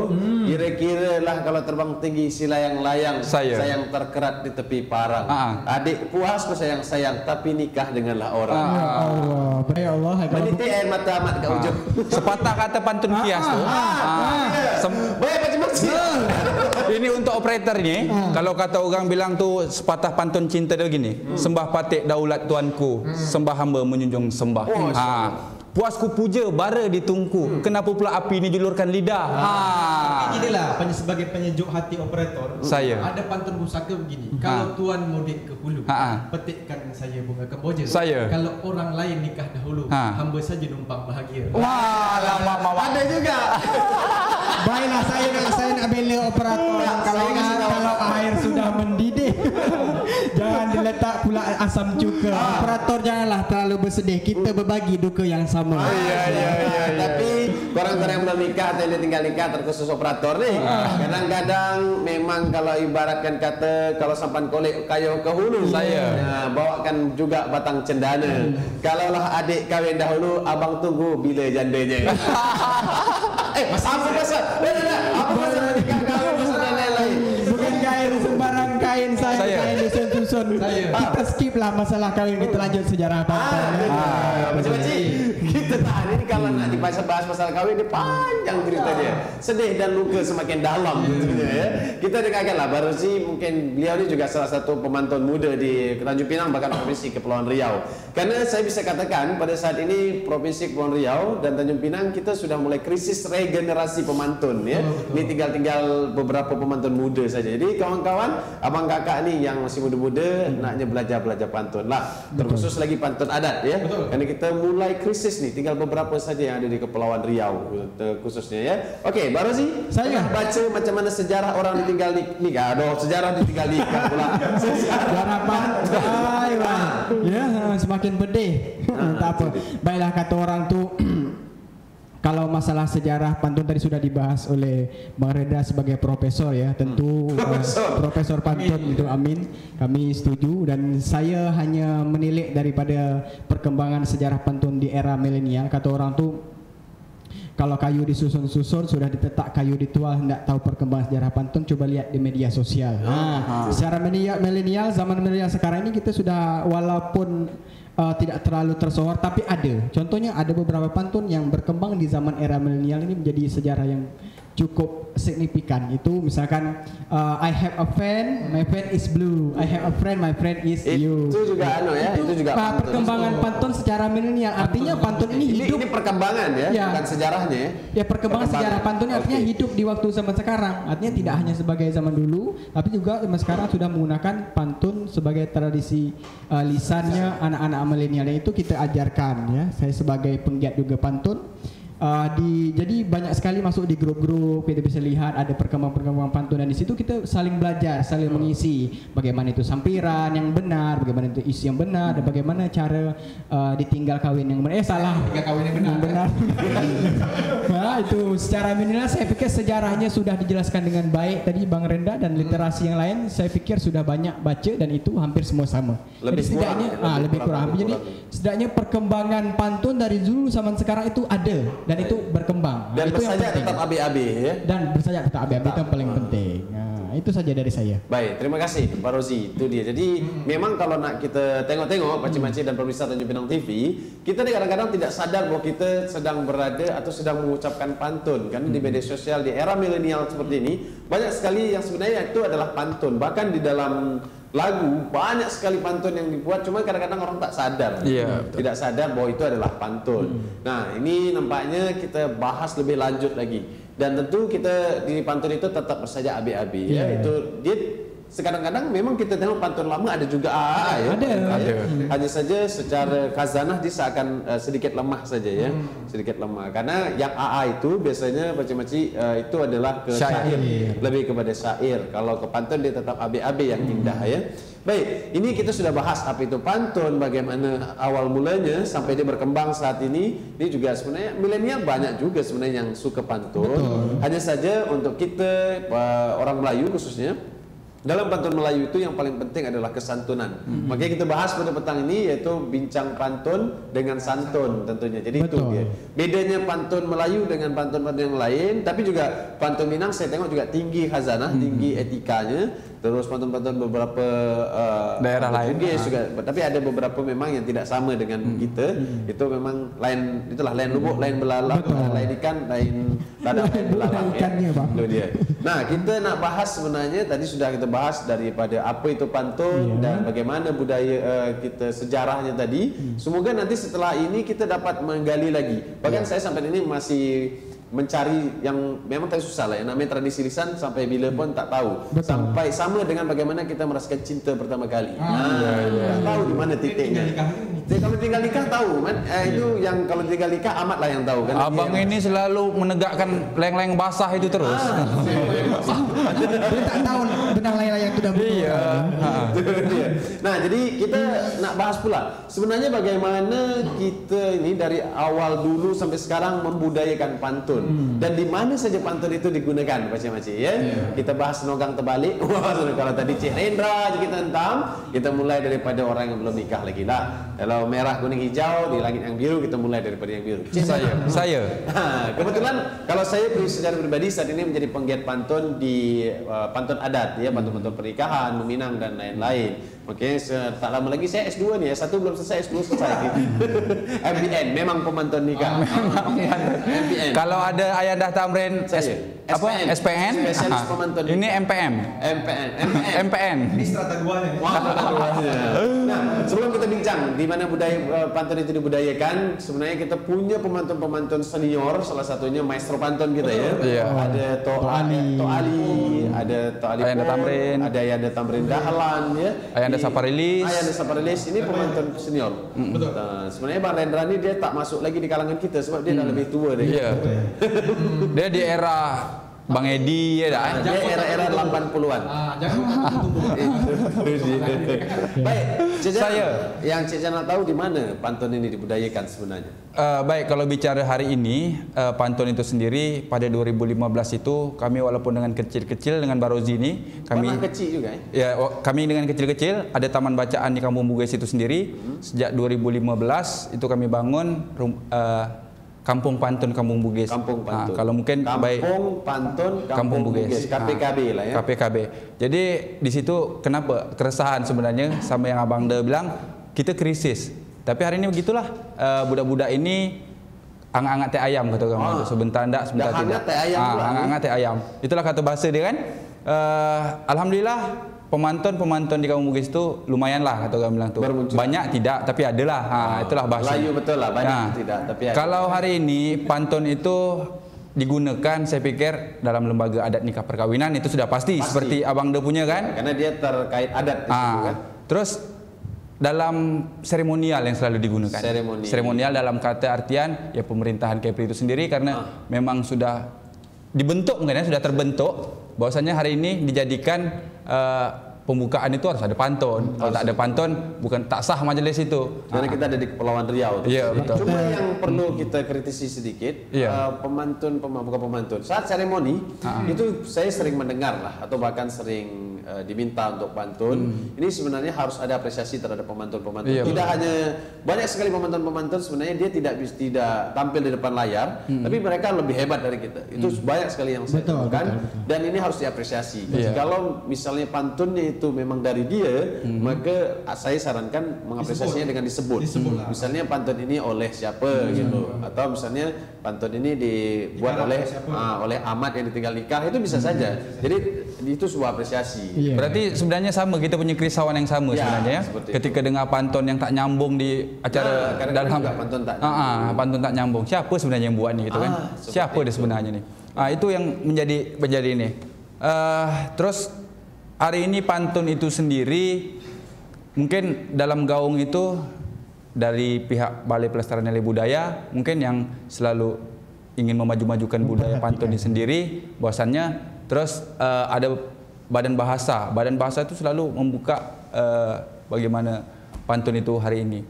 kira-kira lah kalau terbang tinggi si layang-layang, sayang terkerat di tepi parang. Adik puas ku sayang-sayang, tapi nikah denganlah orang. Ya Allah. Menitik air mata amat kat ujung. Sepatah kata pantun kias tu. Baik macam-macam. Ini untuk operator ni. Kalau kata orang bilang tu sepatah pantun cinta dia gini. Sembah patik daulat tuanku, sembah hamba menjunjung sembah. Puasku puja bara di tungku, kenapa pula api ini julurkan lidah? Inilah sebagai penyejuk hati operator. Ada pantun pusaka begini. Kalau tuan mudik ke hulu, petikkan saya bunga kemboja. Kalau orang lain nikah dahulu, hamba saja numpang bahagia. Wah, lama mawar. Ada juga. Baiklah, saya nak bela operator. Kalau air sudah mendidih, jangan diletak pula asam cuka. Operator janganlah terlalu bersedih. Kita berbagi duka yang sama. Tapi korang yang belum nikah atau tinggal nikah, terkhusus operator nih, kadang-kadang memang kalau ibaratkan kata kalau sampan kolek kayu ke hulu, bawakan juga batang cendana. Kalaulah adik kahwin dahulu, abang tunggu bila jandanya. Apa pasal? Apa pasal nikah kahwin pasal lain-lain? Bukan kain sembarang kain saya. Kain dusun-dusun. Kita skip lah masalah kahwin, kita lanjut sejarah pantai. Macam-macam. Kita tahan ini kalau nak dibahas masalah kawin ini panjang ceritanya. Sedih dan luka semakin dalam tentunya ya. Kita dengarkanlah Barozi, mungkin beliau ini juga salah satu pemantun muda di Tanjung Pinang bahkan Provinsi Kepulauan Riau. Karena saya bisa katakan pada saat ini Provinsi Kepulauan Riau dan Tanjung Pinang kita sudah mulai krisis regenerasi pemantun ya. Ini tinggal beberapa pemantun muda saja. Jadi kawan-kawan, abang kakak nih yang masih muda-muda naknya belajar pantun lah. Terkhusus lagi pantun adat ya. Karena kita mulai krisis nih, tinggal beberapa saja yang ada di Kepulauan Riau khususnya ya. Okey, Barozi, saya baca macam mana sejarah orang ditinggal nikah. Aduh, sejarah ditinggal nikah pula. Sejarah pantai, ya semakin pedih. Tak apa. Baiklah kata orang tu. Kalau masalah sejarah pantun tadi sudah dibahas oleh Bang Reda sebagai profesor ya, tentu profesor pantun itu amin. Kami setuju dan saya hanya menilik daripada perkembangan sejarah pantun di era milenial. Kata orang tu kalau kayu disusun-susun sudah ditetak kayu ditual, hendak tahu perkembangan sejarah pantun coba lihat di media sosial. Secara milenial, zaman milenial sekarang ini kita sudah walaupun tidak terlalu tersohor tapi ada. Contohnya ada beberapa pantun yang berkembang di zaman era milenial ini menjadi sejarah yang cukup signifikan. Itu misalkan I have a friend, my friend is blue. I have a friend, my friend is you. Itu juga itu juga perkembangan pantun secara milenial. Artinya pantun ini hidup. Ini perkembangan ya, bukan sejarahnya ya. Ya perkembangan sejarah pantun artinya hidup di waktu zaman sekarang. Artinya tidak hanya sebagai zaman dulu, tapi juga zaman sekarang sudah menggunakan pantun sebagai tradisi lisannya anak-anak milenial. Itu kita ajarkan ya. Saya sebagai penggiat juga pantun. Jadi banyak sekali masuk di grup-grup, kita bisa lihat ada perkembangan pantun dan di situ kita saling belajar, saling mengisi bagaimana itu sampiran yang benar, bagaimana itu isi yang benar, dan bagaimana cara ditinggal kawin yang benar. Tinggal kawin yang benar. Nah, itu secara minimal saya pikir sejarahnya sudah dijelaskan dengan baik tadi Bang Renda dan literasi yang lain saya pikir sudah banyak baca dan itu hampir semua sama. Lebih kurang. Jadi setidaknya perkembangan pantun dari dulu zaman sekarang itu ada. Dan itu berkembang. Dan itu bersajak tetap AB-AB ya. Dan bersajak tetap AB-AB itu yang paling penting. Nah, itu saja dari saya. Baik, terima kasih Pak Rozi. Itu dia. Jadi memang kalau nak kita tengok-tengok Pakcik-pakcik dan pemirsa Tanjung Pinang TV, kita ni kadang-kadang tidak sadar bahwa kita sedang berada atau sedang mengucapkan pantun. Karena di media sosial di era milenial seperti ini banyak sekali yang sebenarnya itu adalah pantun. Bahkan di dalam lagu banyak sekali pantun yang dibuat, cuma kadang-kadang orang tak sadar, tidak sadar bahwa itu adalah pantun. Nah, ini nampaknya kita bahas lebih lanjut lagi. Dan tentu kita di pantun itu tetap bersajak AB-AB ya. Itu dia kadang-kadang memang kita tengok pantun lama ada juga AA ya. Ada. Hanya saja secara khazanah dia seakan sedikit lemah saja ya. Sedikit lemah. Karena yang AA itu biasanya Pakcik-pakcik itu adalah ke syair. Lebih kepada syair. Kalau ke pantun dia tetap AB-AB yang indah ya. Baik, ini kita sudah bahas apa itu pantun, bagaimana awal mulanya sampai dia berkembang saat ini. Ini juga sebenarnya milenial banyak juga sebenarnya yang suka pantun. Hanya saja untuk kita orang Melayu khususnya, dalam pantun Melayu itu yang paling penting adalah kesantunan. Makanya kita bahas pada petang ini yaitu bincang pantun dengan santun tentunya. Jadi itu dia. Bedanya pantun Melayu dengan pantun-pantun yang lain, tapi juga pantun Minang saya tengok juga tinggi khazanah, tinggi etikanya. Terus pantun-pantun beberapa daerah lain juga, tapi ada beberapa memang yang tidak sama dengan kita. Itu memang lain, itulah lain lubuk, lain belalang, lain ikan, lain ladang, lain belalang ya. Itu dia. Nah, kita nak bahas sebenarnya tadi sudah kita bahas daripada apa itu pantun dan bagaimana budaya kita, sejarahnya tadi. Semoga nanti setelah ini kita dapat menggali lagi. Bahkan saya sampai ini masih mencari yang memang tak susah lah, yang namanya tradisi lisan sampai bila pun tak tahu. Sampai sama dengan bagaimana kita merasakan cinta pertama kali. Tak tahu di mana titiknya. Kalau tinggal nikah tahu kan, itu yang kalau tinggal nikah amat lah yang tahu kan. Abang ini selalu menegakkan layang-layang basah itu terus. Dia tak tahu benang layang-layang sudah berubah. Nah, jadi kita nak bahas pula sebenarnya bagaimana kita ini dari awal dulu sampai sekarang membudayakan pantun. Dan di mana saja pantun itu digunakan Pakcik-pakcik ya. Kita bahas nogang terbalik. Kalau tadi Cik Rendra kita hentam, kita mulai daripada orang yang belum nikah lagi lah. Kalau merah, kuning, hijau di langit yang biru, kita mulai daripada yang biru. Cik, saya. Kebetulan kalau saya secara pribadi saat ini menjadi penggiat pantun di pantun adat ya, pantun-pantun pernikahan, meminang dan lain-lain. Oke, tak lama lagi saya S2 nih, S1 belum selesai, S2 selesai. MPN, memang pemantun nikah. MPN. Kalau ada Ayanda Tamrin apa? SPN? Spesialis pemantun. Ini MPM. MPN. Ini strata 2 nih. Nah, sebelum kita bincang di mana budaya pantun itu dibudayakan, sebenarnya kita punya pemantun-pemantun senior, salah satunya maestro pantun kita ya. Iya. Ada To Ali, ada To Ali, Ayanda Tamrin, ada Ayanda Tamrin Dahlan ya. Ayanda Saparilis. Ayanda Saparilis ini pemantun senior. Betul. Nah, sebenarnya Bang Rendra ini dia tak masuk lagi di kalangan kita sebab dia dah lebih tua deh. Iya. Dia di era Bang Edi ya dah. Dia era-era 80-an. Baik, saya yang Cik Jan nak tahu di mana pantun ini dibudayakan sebenarnya. Baik, kalau bicara hari ini pantun itu sendiri pada 2015 itu kami walaupun dengan kecil-kecil dengan Barozi ini kami kecil juga ya kami dengan kecil-kecil ada taman bacaan di Kampung Bugis itu sendiri. Sejak 2015 itu kami bangun Kampung Pantun Kampung Bugis. Kampung Pantun. Kalau mungkin Kampung Pantun Kampung Bugis. KPKB lah ya. KPKB. Jadi di situ kenapa keresahan sebenarnya sama yang Abang De bilang kita krisis. Tapi hari ini begitulah budak-budak ini angat-angat teh ayam kata orang itu. Sebentar enggak, sebentar tidak. Angat-angat teh ayam. Itulah kata bahasa dia kan. Alhamdulillah pemantun di Kampung Bugis itu lumayan lah kata orang bilang tuh. Banyak tidak tapi adalah. Itulah bahasa. Melayu betul lah, banyak tidak tapi ada. Kalau hari ini pantun itu digunakan saya pikir dalam lembaga adat nikah perkawinan itu sudah pasti. Seperti Abang De punya kan? Karena dia terkait adat di situ kan. Terus dalam seremonial yang selalu digunakan. Seremonial dalam kata artian ya pemerintahan Kepri itu sendiri karena memang sudah dibentuk mungkin ya sudah terbentuk bahwasanya hari ini dijadikan pembukaan itu harus ada pantun. Kalau tak ada pantun bukan tak sah majelis itu. Karena kita ada di Kepulauan Riau. Iya, betul. Cuma yang perlu kita kritisi sedikit, bukan pemantun. Saat seremoni itu saya sering mendengar lah atau bahkan sering diminta untuk pantun. Ini sebenarnya harus ada apresiasi terhadap pemantun-pemantun. Iya, tidak hanya banyak sekali pemantun-pemantun sebenarnya dia tidak tampil di depan layar, tapi mereka lebih hebat dari kita. Itu banyak sekali yang saya temukan dan ini harus diapresiasi. Kalau misalnya pantunnya itu memang dari dia, maka saya sarankan mengapresiasinya dengan disebut. Misalnya pantun ini oleh siapa gitu, atau misalnya pantun ini dibuat oleh Ahmad yang ditinggal nikah, itu bisa saja. Jadi itu sebuah apresiasi. Berarti sebenarnya sama kita punya kerisauan yang sama sebenarnya ya. Ketika dengar pantun yang tak nyambung di acara dalam pantun tak nyambung. Siapa sebenarnya yang buat ni gitu kan? Siapa dia sebenarnya ni? Itu yang menjadi ini. Terus hari ini pantun itu sendiri mungkin dalam gaung itu dari pihak Balai Pelestarian Nilai Budaya mungkin yang selalu ingin memaju-majukan budaya pantun ini sendiri bahwasannya terus ada Badan Bahasa itu selalu membuka bagaimana pantun itu hari ini.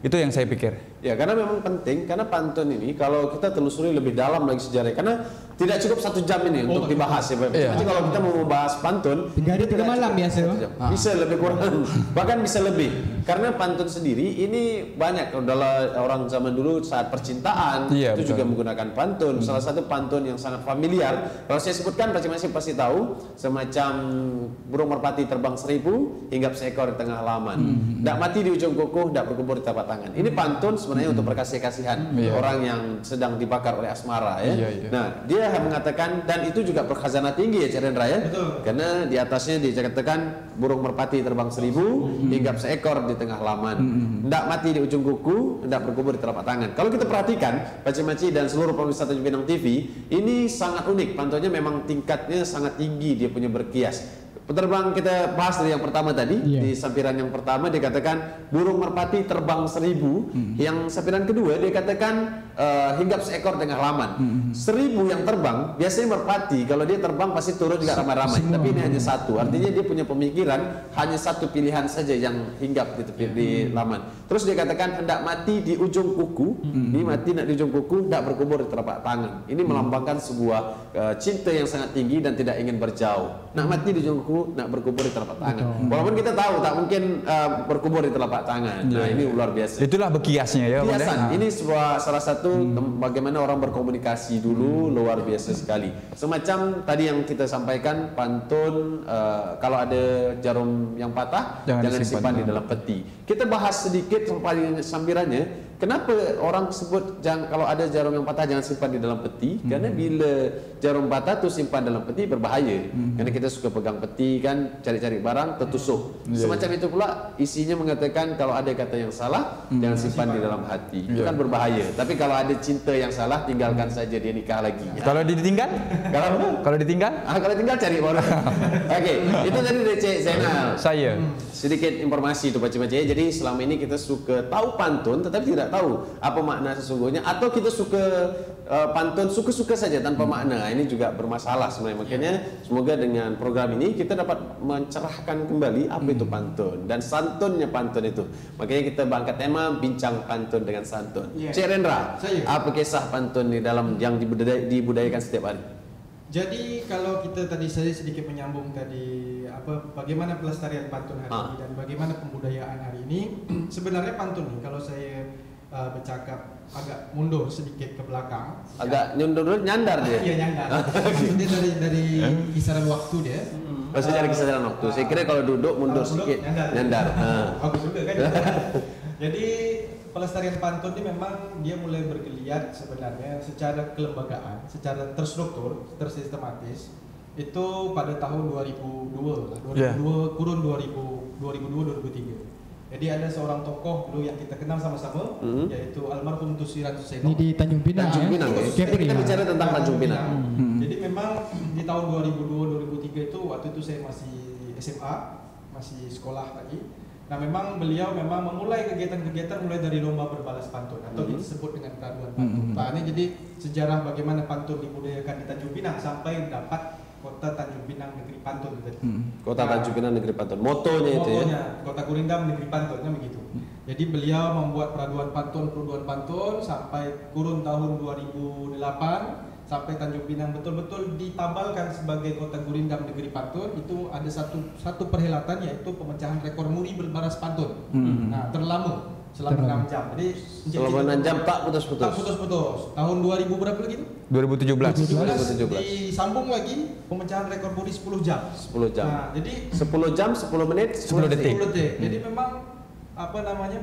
Itu yang saya pikir. Ya, karena memang penting, karena pantun ini kalau kita telusuri lebih dalam lagi sejarahnya, karena tidak cukup 1 jam ini untuk dibahas ya. Jadi kalau kita mau membahas pantun, 3 malam biasa. Bisa lebih kurang, bahkan bisa lebih. Karena pantun sendiri ini banyak dalam orang zaman dulu saat percintaan itu juga menggunakan pantun. Salah satu pantun yang sangat familiar, kalau saya sebutkan masing-masing pasti tahu, semacam burung merpati terbang 1000, hinggap seekor di tengah halaman. Ndak mati di ujung kuku, ndak berkubur di telapak tangan. Ini pantun sebenarnya untuk berkasih-kasihan orang yang sedang dibakar oleh asmara ya. Nah, dia mengatakan dan itu juga berkhazanah tinggi ya Cik Rendra ya. Karena di atasnya dikatakan burung merpati terbang 1000, hinggap seekor di tengah halaman. Ndak mati di ujung kuku, ndak berkubur di telapak tangan. Kalau kita perhatikan, Paci-Maci dan seluruh pemirsa Bintang TV, ini sangat unik. Pantunnya memang tingkatnya sangat tinggi, dia punya berkias. Penerbang kita bahas dari yang pertama tadi, di sampiran yang pertama dikatakan burung merpati terbang 1000, yang sampiran kedua dikatakan hinggap seekor tengah halaman. 1000 yang terbang, biasanya merpati kalau dia terbang pasti turun juga ramai-ramai, tapi ini hanya satu, artinya dia punya pemikiran hanya satu pilihan saja yang hinggap di tepi di halaman. Terus dia katakan hendak mati di ujung kuku, ini mati nak di ujung kuku, hendak berkubur di telapak tangan. Ini melambangkan sebuah cinta yang sangat tinggi dan tidak ingin berjauh. Nak mati di ujung kuku, dulu nak berkubur di telapak tangan. Walaupun kita tahu tak mungkin berkubur di telapak tangan. Nah, ini luar biasa. Itulah bekiasnya ya. Kiasan. Ini salah satu bagaimana orang berkomunikasi dulu luar biasa sekali. Semacam tadi yang kita sampaikan pantun, kalau ada jarum yang patah jangan disimpan di dalam peti. Kita bahas sedikit sambirannya. Kenapa orang sebut kalau ada jarum yang patah jangan simpan di dalam peti? Karena bila jarum patah tu simpan dalam peti berbahaya. Karena kita suka pegang peti kan, cari-cari barang tertusuk. Semacam itu pula isinya mengatakan kalau ada kata yang salah jangan simpan di dalam hati. Itu kan berbahaya. Tapi kalau ada cinta yang salah tinggalkan saja, dia nikah lagi. Kalau ditinggal? Kalau ditinggal? Kalau tinggal cari orang. Okey, itu tadi dari Cik Zainal. Saya sedikit informasi tu pakcik-pakcik. Jadi selama ini kita suka tahu pantun tetapi tidak tahu apa makna sesungguhnya, atau kita suka pantun suka-suka saja tanpa makna. Ini juga bermasalah sebenarnya. Makanya semoga dengan program ini kita dapat mencerahkan kembali apa itu pantun dan santunnya pantun itu. Makanya kita angkat tema bincang pantun dengan santun. Cik Rendra, apa kisah pantun di dalam yang dibudayakan setiap hari? Jadi kalau kita tadi saya sedikit menyambung tadi bagaimana pelestarian pantun hari ini dan bagaimana pembudayaan hari ini. Sebenarnya pantun nih kalau saya bercakap agak mundur sedikit ke belakang. Agak mundur nyandar dia. Iya nyandar. Ini dari kisaran waktu dia. Maksudnya dari kisaran waktu. Saya kira kalau duduk mundur sedikit nyandar. Bagus juga kan. Jadi pelestarian pantun ini memang dia mulai bergeliat sebenarnya secara kelembagaan, secara terstruktur, tersistematis itu pada tahun 2002 kurun 2002-2003. Jadi ada seorang tokoh dulu yang kita kenal sama-sama, yaitu almarhum Tusiran Suseno. Ini di Tanjung Pinang. Tanjung Pinang. Kita bicara tentang Tanjung Pinang. Jadi memang di tahun 2002-2003 itu waktu itu saya masih SMA, masih sekolah lagi. Nah memang beliau memulai kegiatan-kegiatan mulai dari lomba berbalas pantun atau disebut dengan peraduan pantun. Nah ini jadi sejarah bagaimana pantun dibudayakan di Tanjung Pinang sampai dapat Kota Tanjung Pinang Negeri Pantun tadi. Kota Tanjung Pinang Negeri Pantun. Motonya itu ya. Kota Gurindam Negeri Pantunnya begitu. Jadi beliau membuat peraduan pantun sampai kurun tahun 2008 sampai Tanjung Pinang betul-betul ditabalkan sebagai Kota Gurindam Negeri Pantun. Itu ada satu perhelatan yaitu pemecahan rekor muri berbalas pantun. Nah, terlama selama 6 jam. Jadi selama 6 jam tak putus-putus. Tak putus-putus. Tahun 2000 berapa lagi itu? 2017. Disambung lagi pemecahan rekor muri 10 jam. 10 jam. Nah, jadi 10 jam 10 menit 10 detik. Jadi memang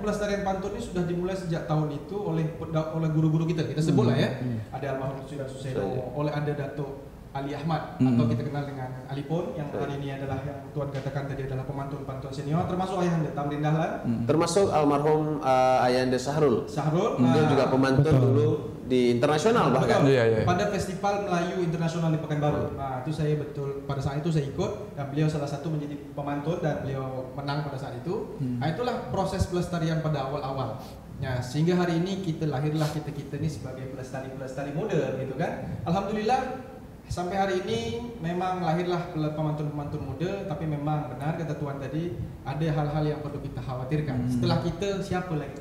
pelestarian pantun ini sudah dimulai sejak tahun itu oleh guru-guru kita sebut lah ya. Ada almarhum Tusiran Suseno, oleh ada Datuk Ali Ahmad atau kita kenal dengan Ali Pon yang hari ini adalah yang Tuan katakan tadi adalah pemantun-pantun senior, termasuk Ayahanda Tamrin Dahlan, termasuk almarhum Ayahanda Sahrul. Dia juga pemantun dulu di internasional bahkan. Pada Festival Melayu Internasional di Pekanbaru. Nah, itu saya pada saat itu saya ikut dan beliau salah satu menjadi pemantun dan beliau menang pada saat itu. Nah, itulah proses pelestarian pada awal-awal. Ya, sehingga hari ini lahirlah kita ini sebagai pelestari muda gitu kan. Alhamdulillah sampai hari ini memang lahirlah pemantun-pemantun muda, tapi memang benar kata Tuan tadi ada hal-hal yang perlu kita khawatirkan. Setelah kita siapa lagi?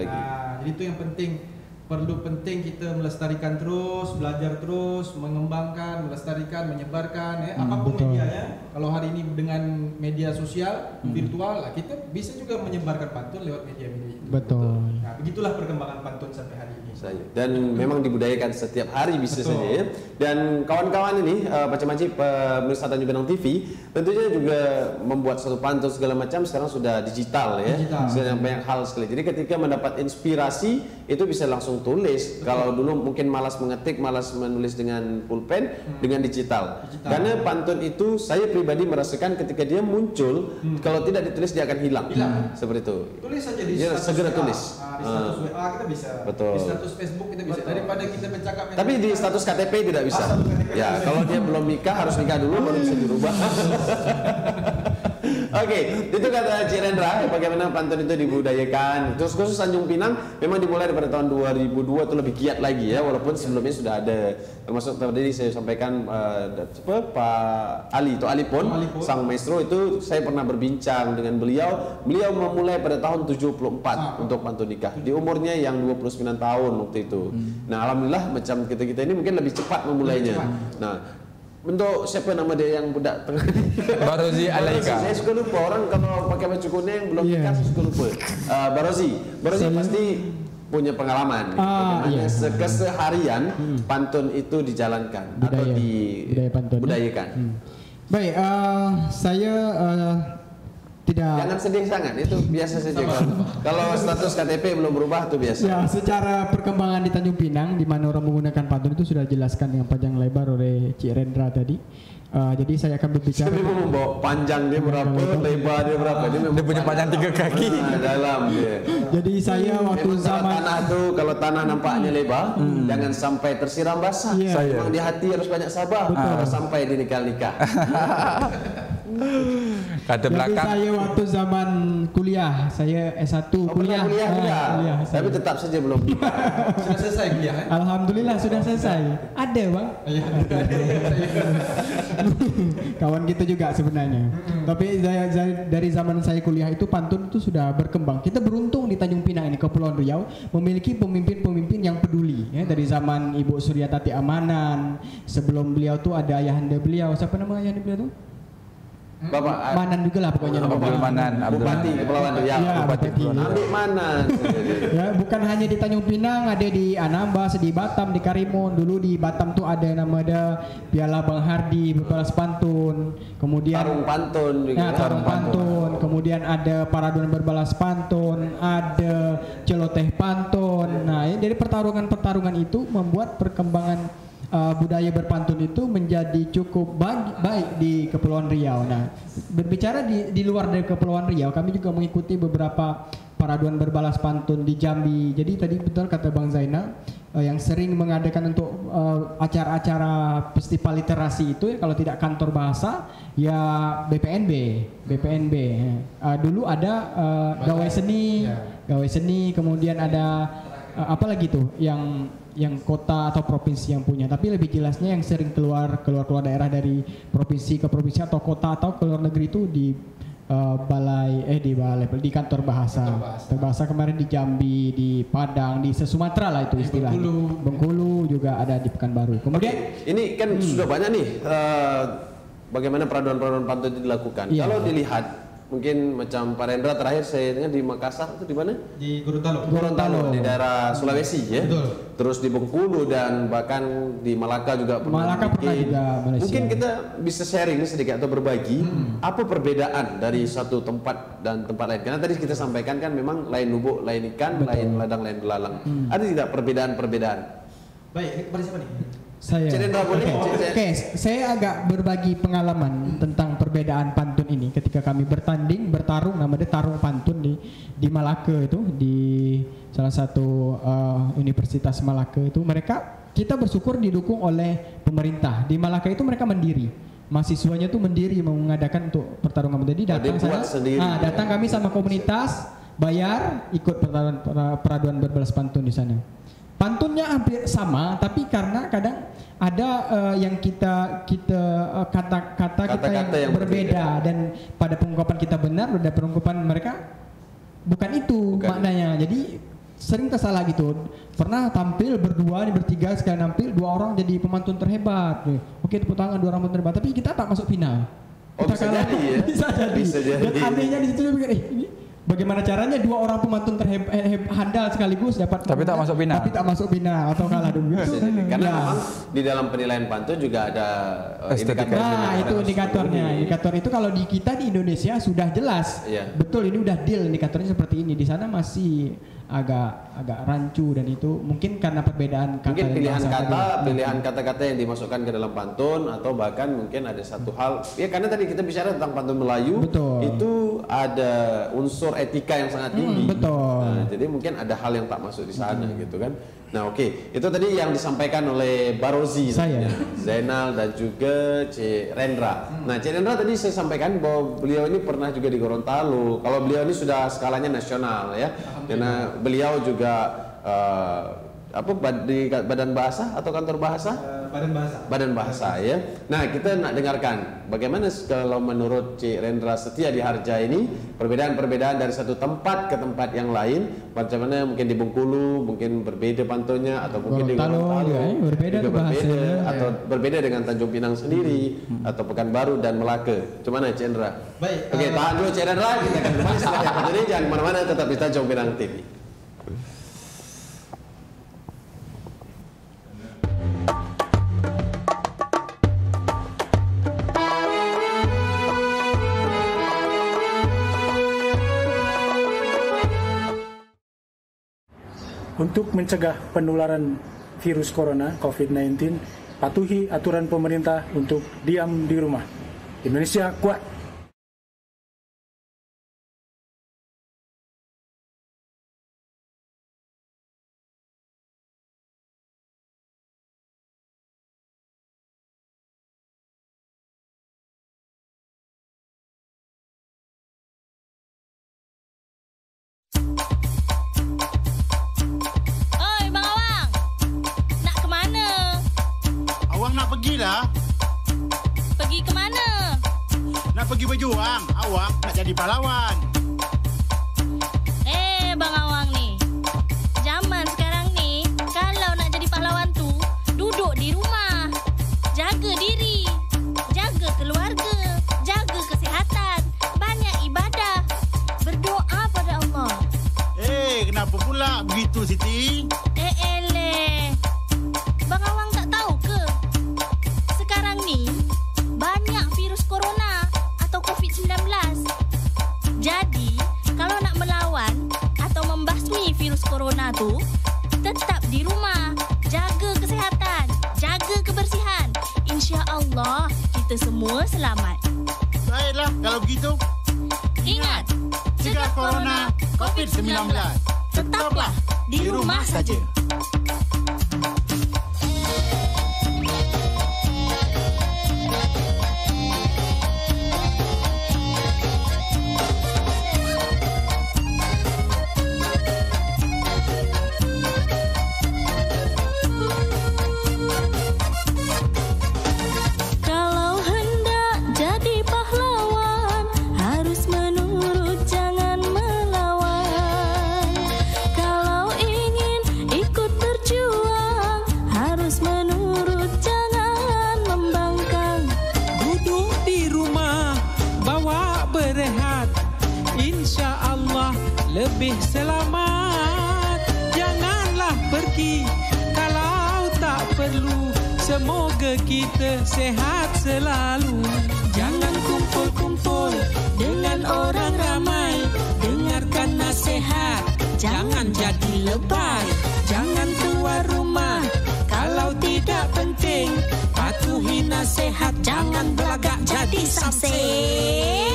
Nah, jadi itu yang penting kita melestarikan terus, belajar terus, mengembangkan, melestarikan, menyebarkan apapun medianya. Kalau hari ini dengan media sosial virtual kita bisa juga menyebarkan pantun lewat media-media itu. Betul. Nah, begitulah perkembangan pantun sampai hari ini. Dan memang dibudayakan setiap hari bisa saja ya. Dan kawan-kawan ini macam-macam pemirsa Tanjung Pinang TV tentunya juga membuat satu pantun segala macam sekarang sudah digital ya. Sudah banyak hal sekali. Jadi ketika mendapat inspirasi itu bisa langsung tulis. Kalau dulu mungkin malas mengetik, malas menulis dengan pulpen, dengan digital. Karena pantun itu saya pribadi merasakan ketika dia muncul, kalau tidak ditulis dia akan hilang. Seperti itu. Tulis saja di status segera WA. tulis. Di status WA kita bisa. Betul. Di status Facebook kita bisa. Daripada kita bercakap. Tapi di status KTP tidak bisa. Ya, kalau dia belum nikah harus nikah dulu baru bisa dirubah. Oke, itu kata Cik Rendra bagaimana pantun itu dibudayakan. Terus khusus Tanjung Pinang memang dimulai pada tahun 2002 itu lebih giat lagi ya, walaupun sebelumnya sudah ada. Termasuk tadi saya sampaikan Pak Ali itu Ali Pon, sang maestro itu saya pernah berbincang dengan beliau. Beliau memulai pada tahun 74 untuk pantun nikah. Di umurnya yang 29 tahun waktu itu. Nah, alhamdulillah macam kita ini mungkin lebih cepat memulainya. Nah, Bentuk siapa nama dia yang budak tengah ni? Barozi Alaika. Saya suka lupa orang kalau pakai baju kuning belum nikah saya suka lupa. Barozi pasti punya pengalaman bagaimana keseharian pantun itu dijalankan atau dibudayakan. Baik, saya tidak. Jangan sedih sangat, itu biasa saja. Kalau status KTP belum berubah itu biasa. Ya, secara perkembangan di Tanjung Pinang di mana orang menggunakan pantun itu sudah dijelaskan dengan panjang lebar oleh Cik Rendra tadi. Jadi saya akan berbicara. Dia membawa panjang dia berapa, lebar dia berapa. Dia punya panjang 3 kaki dalam dia. Jadi saya waktu zaman tanah tu kalau tanah nampaknya lebar, jangan sampai tersiram basah. Memang di hati harus banyak sabar. Kalau sampai di nikah. Kata belakang. Jadi saya waktu zaman kuliah, saya S1 kuliah. Tapi tetap saja belum. Sudah selesai kuliah. Alhamdulillah sudah selesai. Ada bang. Kawan kita juga sebenarnya. Tapi dari zaman saya kuliah itu pantun itu sudah berkembang. Kita beruntung di Tanjung Pinang ini, Kepulauan Riau, memiliki pemimpin-pemimpin yang peduli. Ya, dari zaman Ibu Suryatati Amanan, sebelum beliau tuh ada ayahanda beliau. Siapa nama ayahanda beliau tuh? Bapak Manan juga lah pokoknya. Abdul Manan, Bupati Kepulauan Riau. Bupati Ambil Manan. Ya, bukan hanya di Tanjung Pinang, ada di Anambas, di Batam, di Karimun. Dulu di Batam tuh ada nama ada Piala Bang Hardi berbalas pantun. Kemudian Tarung Pantun juga. Ya, Tarung Pantun. Kemudian ada Paraduan Berbalas Pantun, ada Celoteh Pantun. Nah, dari pertarungan-pertarungan itu membuat perkembangan budaya berpantun itu menjadi cukup baik di Kepulauan Riau. Nah, berbicara di luar dari Kepulauan Riau, kami juga mengikuti beberapa paraduan berbalas pantun di Jambi. Jadi tadi betul kata Bang Zainal, yang sering mengadakan untuk acara-acara festival literasi itu kalau tidak kantor bahasa ya BPNB. Dulu ada gawai seni, kemudian ada apa lagi tuh yang kota atau provinsi yang punya, tapi lebih jelasnya yang sering keluar daerah dari provinsi ke provinsi atau kota atau ke luar negeri itu di di kantor bahasa kemarin di Jambi, di Padang, di Sumatera lah itu istilahnya. Bengkulu juga ada di Pekanbaru. Kemudian ini kan sudah banyak nih bagaimana peraduan pantun itu dilakukan. Kalau dilihat mungkin macam Pak Rendra terakhir saya dengar di Makassar itu di mana? Di Gorontalo di daerah Sulawesi ya. Betul. Terus di Bengkulu dan bahkan di Malaka juga pernah juga Malaysia. Mungkin kita bisa sharing sedikit atau berbagi apa perbedaan dari satu tempat dan tempat lain. Karena tadi kita sampaikan kan memang lain lubuk, lain ikan, lain ladang, lain belalang. Ada tidak perbedaan-perbedaan? Baik, kepada siapa nih? Saya. Saya agak berbagi pengalaman tentang perbedaan pantun ini ketika kami bertarung namanya tarung pantun di Malaka itu, di salah satu Universitas Malaka itu. Kita bersyukur didukung oleh pemerintah. Di Malaka itu mereka mandiri. Mahasiswanya tuh mandiri mau mengadakan untuk pertarungan. Jadi datang kami sama komunitas, bayar, ikut peraduan berbalas pantun di sana. Pantunnya hampir sama, tapi karena kadang ada yang kita kata-kata yang berbeda dan pada pengungkapan kita benar, pada pengungkapan mereka bukan itu maknanya. Jadi sering tersalah gitu. Pernah tampil berdua, bertiga, sekali nampil 2 orang jadi pemantun terhebat. Oke, tepuk tangan 2 orang pemantun terhebat, tapi kita tak masuk final. Bisa jadi ya? Bisa jadi. Dan anehnya di situ dia pikir, ini bagaimana caranya 2 orang pemantun handal sekaligus dapat tapi tak masuk final atau kalah dulu karena memang di dalam penilaian pantun juga ada indikator. Itu indikator itu kalau di kita di Indonesia sudah jelas. Betul, ini udah deal indikatornya seperti ini. Di sana masih agak rancu dan itu mungkin karena perbedaan kata, mungkin pilihan kata-kata yang dimasukkan ke dalam pantun atau bahkan mungkin ada satu hal ya, karena tadi kita bicara tentang pantun Melayu. Betul. Itu ada unsur etika yang sangat tinggi. Betul. Nah, jadi mungkin ada hal yang tak masuk di sana gitu kan. Nah oke, itu tadi yang disampaikan oleh Barozi, Zainal dan juga Cik Rendra. Nah Cik Rendra tadi saya sampaikan bahwa beliau ini pernah juga di Gorontalo. Kalau beliau ini sudah skalanya nasional ya, karena beliau juga di badan bahasa atau kantor bahasa Badan Bahasa ya. Nah, kita nak dengarkan bagaimana kalau menurut Cik Rendra Setia di Harja ini perbedaan-perbedaan dari satu tempat ke tempat yang lain, macam mana mungkin di Bengkulu mungkin berbeda pantunnya atau mungkin di Gorontalo berbeda atau berbeda dengan Tanjung Pinang sendiri atau Pekanbaru dan Melaka. Macam mana Cik Rendra? Baik. Okey, tahan dulu Cik Rendra, kita akan kembali setelah yang ini. Jangan kemana-mana, tetap di Tanjung Pinang TV. Untuk mencegah penularan virus corona COVID-19, patuhi aturan pemerintah untuk diam di rumah. Indonesia kuat. Pergi ke mana? Nak pergi berjuang. Awang nak jadi pahlawan. Bang Awang ni. Zaman sekarang ni, kalau nak jadi pahlawan tu, duduk di rumah. Jaga diri. Jaga keluarga. Jaga kesihatan. Banyak ibadah. Berdoa pada Allah. Kenapa pula begitu, Siti? Bang Awang tak tahu ke? Sekarang ni, banyak virus corona atau COVID-19. Jadi, kalau nak melawan atau membasmi virus corona tu, tetap di rumah. Jaga kesihatan, jaga kebersihan. InsyaAllah, kita semua selamat. Baiklah, kalau begitu. Ingat, cegah corona COVID-19. Tetaplah di rumah saja. Lebih selamat. Janganlah pergi kalau tak perlu. Semoga kita sehat selalu. Jangan kumpul-kumpul dengan orang ramai. Dengarkan nasihat, jangan jadi lebay. Jangan keluar rumah kalau tidak penting. Patuhi nasihat, jangan belagak jadi sangsing.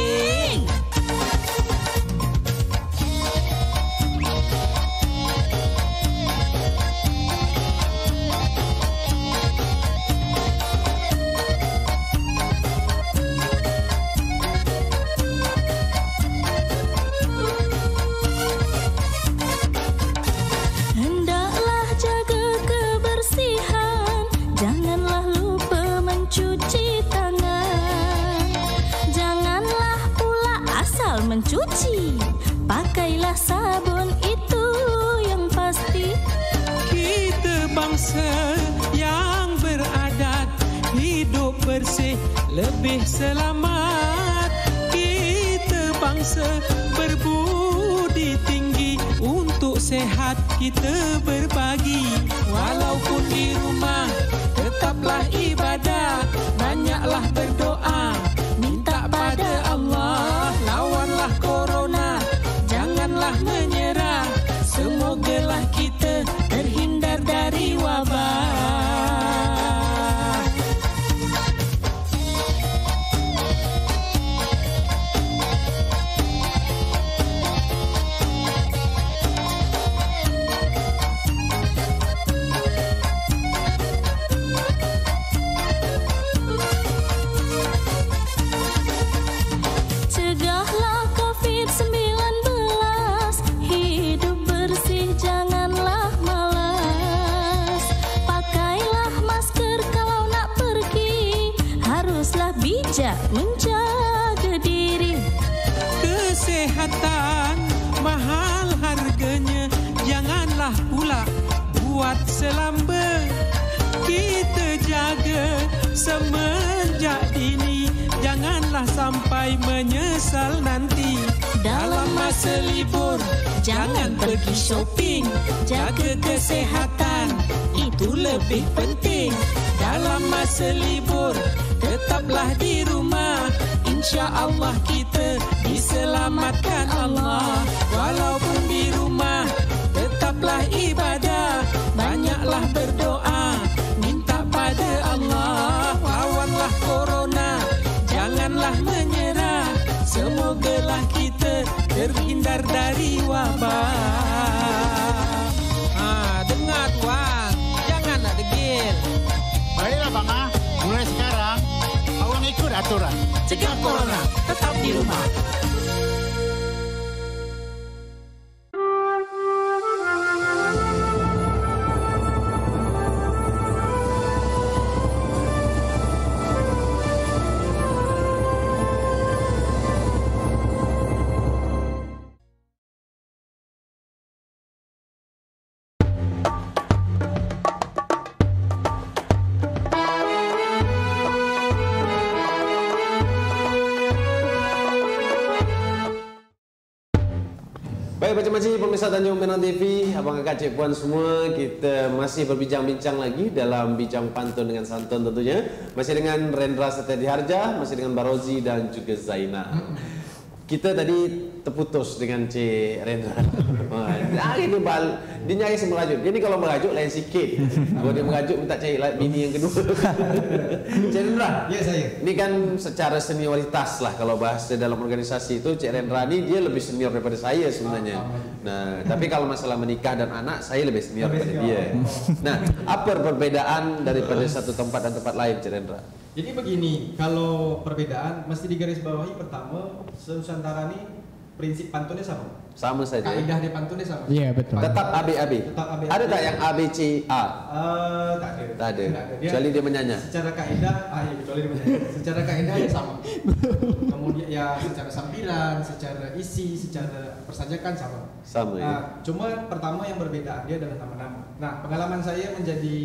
Mencuci, pakailah sabun itu yang pasti. Kita bangsa yang beradat, hidup bersih lebih selamat. Kita bangsa berbudi tinggi, untuk sehat kita berbagi. Walaupun di rumah, tetaplah ibadah, banyaklah berdoa, minta pada Allah. Lawanlah corona, janganlah menyerah. Semogalah kita terhindar dari wabah. tidak menjaga diri. Kesehatan mahal harganya, janganlah pula buat selamba. Kita jaga semenjak dini, janganlah sampai menyesal nanti. Dalam masa libur jangan pergi shopping, jaga kesehatan itu lebih penting. Dalam masa libur tetaplah di rumah, insya Allah kita diselamatkan Allah. Walaupun di rumah tetaplah ibadah, banyaklah berdoa, minta pada Allah. Lawanlah corona, janganlah menyerah, semogalah kita terhindar dari wabah. Dengar tuan, jangan nak degil. Baiklah bang mulai sekarang awak ikut aturan. Cegah corona, tetap di rumah. Baik macam-macam pemirsa Tanjung Pinang TV, abang kakak cik puan semua, kita masih berbincang-bincang lagi dalam Bincang Pantun dengan Santun tentunya. Masih dengan Rendra Setiadiharja, masih dengan Barozi dan juga Zainal. Kita tadi terputus dengan Cik Rendra. Ini dia nyari semerajuk. Dia ni kalau merajuk lain sikit. Kalau dia merajuk minta cari bini yang kedua. Cik Rendra. Ya saya. Ini kan secara senioritas lah kalau bahasa dalam organisasi itu, Cik Rendra ni dia lebih senior daripada saya sebenarnya. Nah, tapi kalau masalah menikah dan anak, saya lebih senior daripada dia. Nah, apa perbedaan daripada satu tempat dan tempat lain, Cik Rendra? Jadi begini, kalau perbedaan mesti digarisbawahi pertama, se-Nusantara ni prinsip pantunnya sama. Sama saja. Kaedah dia pantunnya sama. Iya, betul. Tetap AB. Tetap AB. Ada tak yang ABC A? Tak ada. Tak ada. Kecuali dia menyanyi. Secara kaedah, ya kecuali dia menyanyi. Secara kaedah dia sama. Kemudian ya secara sambilan, secara isi, secara persajakan sama. Sama ya. Cuma pertama yang berbeda dia adalah nama-nama. Nah, pengalaman saya menjadi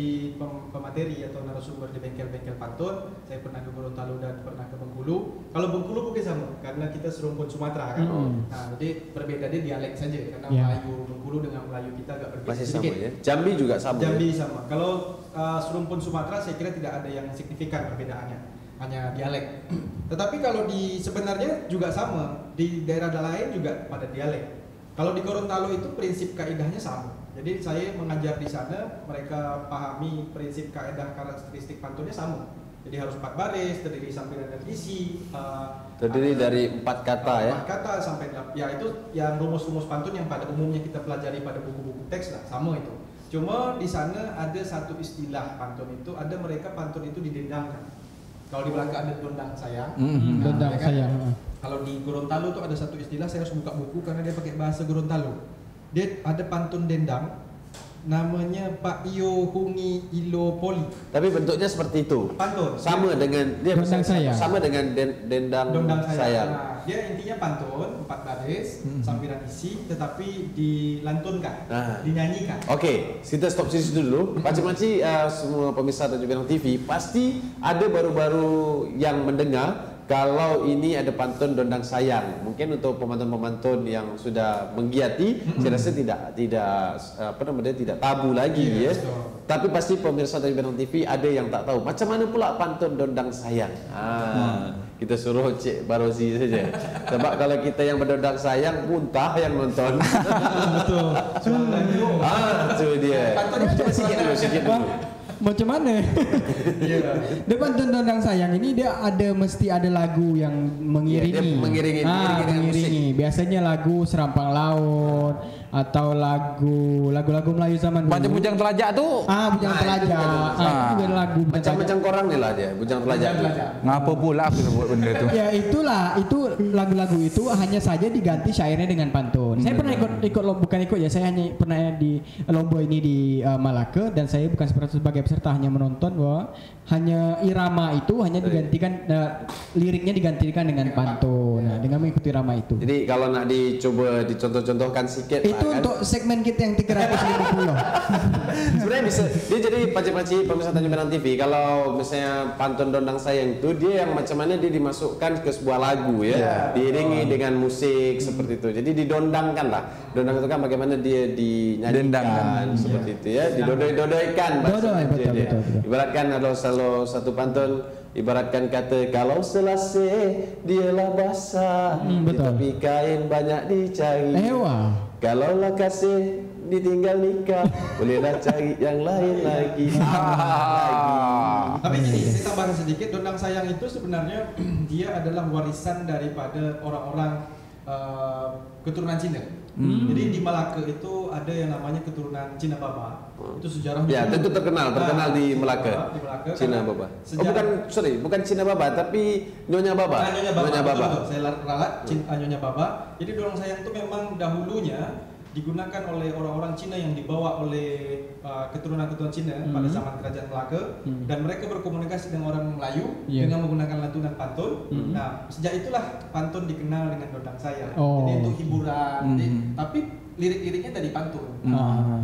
pemateri atau narasumber di bengkel-bengkel pantun, saya pernah ke Gorontalo dan pernah ke Bengkulu. Kalau Bengkulu mungkin sama, karena kita serumpun Sumatera kan. Nah, jadi berbeda dia dialek saja, karena Melayu Bengkulu dengan Melayu kita agak berbeda Masih sedikit. sama ya. Jambi juga sama. Jambi ya? sama. Kalau serumpun Sumatera saya kira tidak ada yang signifikan perbedaannya, hanya dialek. Tetapi kalau sebenarnya juga sama, di daerah lain juga pada dialek. Kalau di Gorontalo itu prinsip kaedahnya sama. Jadi saya mengajar di sana, mereka pahami prinsip kaedah karakteristik pantunnya sama. Jadi harus 4 baris, terdiri sambilan dan isi. Terdiri dari 4 kata ya. 4 kata sampai 8. Ya itu yang rumus-rumus pantun yang pada umumnya kita pelajari pada buku-buku teks lah, sama itu. Cuma di sana ada satu istilah pantun itu, ada mereka pantun itu didendangkan. Kalau di belakang ada dondang sayang. Dondang sayang. Kalau di Gorontalo tuh ada satu istilah, saya harus buka buku karena dia pakai bahasa Gorontalo. Dia ada pantun dendang, namanya Pak Iyo Hungi Ilo Poli. Tapi bentuknya seperti itu. Pantun. Sama dengan dia Dondang sayang. sama dengan dendang sayang. Nah, dia intinya pantun 4 baris, sambilan isi, tetapi dilantunkan, dinyanyikan. Oke, kita stop sini dulu. Pakcik-pakcik semua pemirsa Tanjung Pinang TV pasti ada baru-baru yang mendengar kalau ini ada pantun dondang sayang. Mungkin untuk pemantun-pemantun yang sudah menggiati, saya rasa tidak tabu lagi ya. Tapi pasti pemirsa Tanjung Pinang TV ada yang tak tahu macam mana pula pantun dondang sayang. Kita suruh Cik Barozi saja. Sebab kalau kita yang berdondang sayang, muntah yang nonton. Betul. Itu dia. Pantunnya Coba sikit dulu. Macam mana? Dia pantun dondang sayang ini dia mesti ada lagu yang mengiringi. Dia mengiringi dengan musik. Biasanya lagu Serampang Laut, atau lagu-lagu Melayu zaman dulu. Macam Bujang Telajak tu. Bujang Telajak. Itu juga lagu macam korang ni lah dia, Bujang Telajak. Ngapa pula aku sebut benda tu? Ya itulah, itu lagu-lagu itu hanya saja diganti syairnya dengan pantun. Saya pernah ikut bukan ikut ya, saya hanya pernah di lomba ini di Malaka, dan saya bukan sebagai peserta, hanya menonton bahwa hanya irama itu hanya digantikan, liriknya digantikan dengan pantun. Nah, dengan mengikuti irama itu. Jadi kalau nak dicoba dicontoh-contohkan sikit itu lah, untuk segmen kita yang 350. Sebenarnya bisa dia jadi pakcik-pakcik pemirsa Tanjung Pinang TV. Kalau misalnya pantun Dondang Sayang itu dia yang macam mana dia dimasukkan ke sebuah lagu ya, diiringi dengan musik seperti itu. Jadi didondangkan lah. Dondang itu kan bagaimana dia dinyanyikan seperti itu ya, didodoi-dodoikan. Betul. Ibaratkan kalau satu pantun, ibaratkan kata kalau selesai dialah basah, tapi kain banyak dicari. Kalaulah kasih ditinggal nikah, bolehlah cari yang lain lagi. Tapi gini, saya tambahkan sedikit, Dondang Sayang itu sebenarnya dia adalah warisan daripada orang-orang keturunan Cina. Jadi di Malaka itu ada yang namanya keturunan Cina Baba. Itu sejarah. Ya, itu terkenal di Malaka. Cina Baba. Bukan Cina Baba, tapi Nyonya Baba. Nyonya Baba. Saya ralat Nyonya Baba. Jadi Dondang Sayang itu memang dahulunya digunakan oleh orang-orang Cina yang dibawa oleh keturunan-keturunan Cina pada zaman kerajaan Melaka, dan mereka berkomunikasi dengan orang Melayu dengan menggunakan lantunan pantun. Nah, sejak itulah pantun dikenal dengan Dondang Sayang. Jadi untuk hiburan, tapi lirik-liriknya tadi pantun.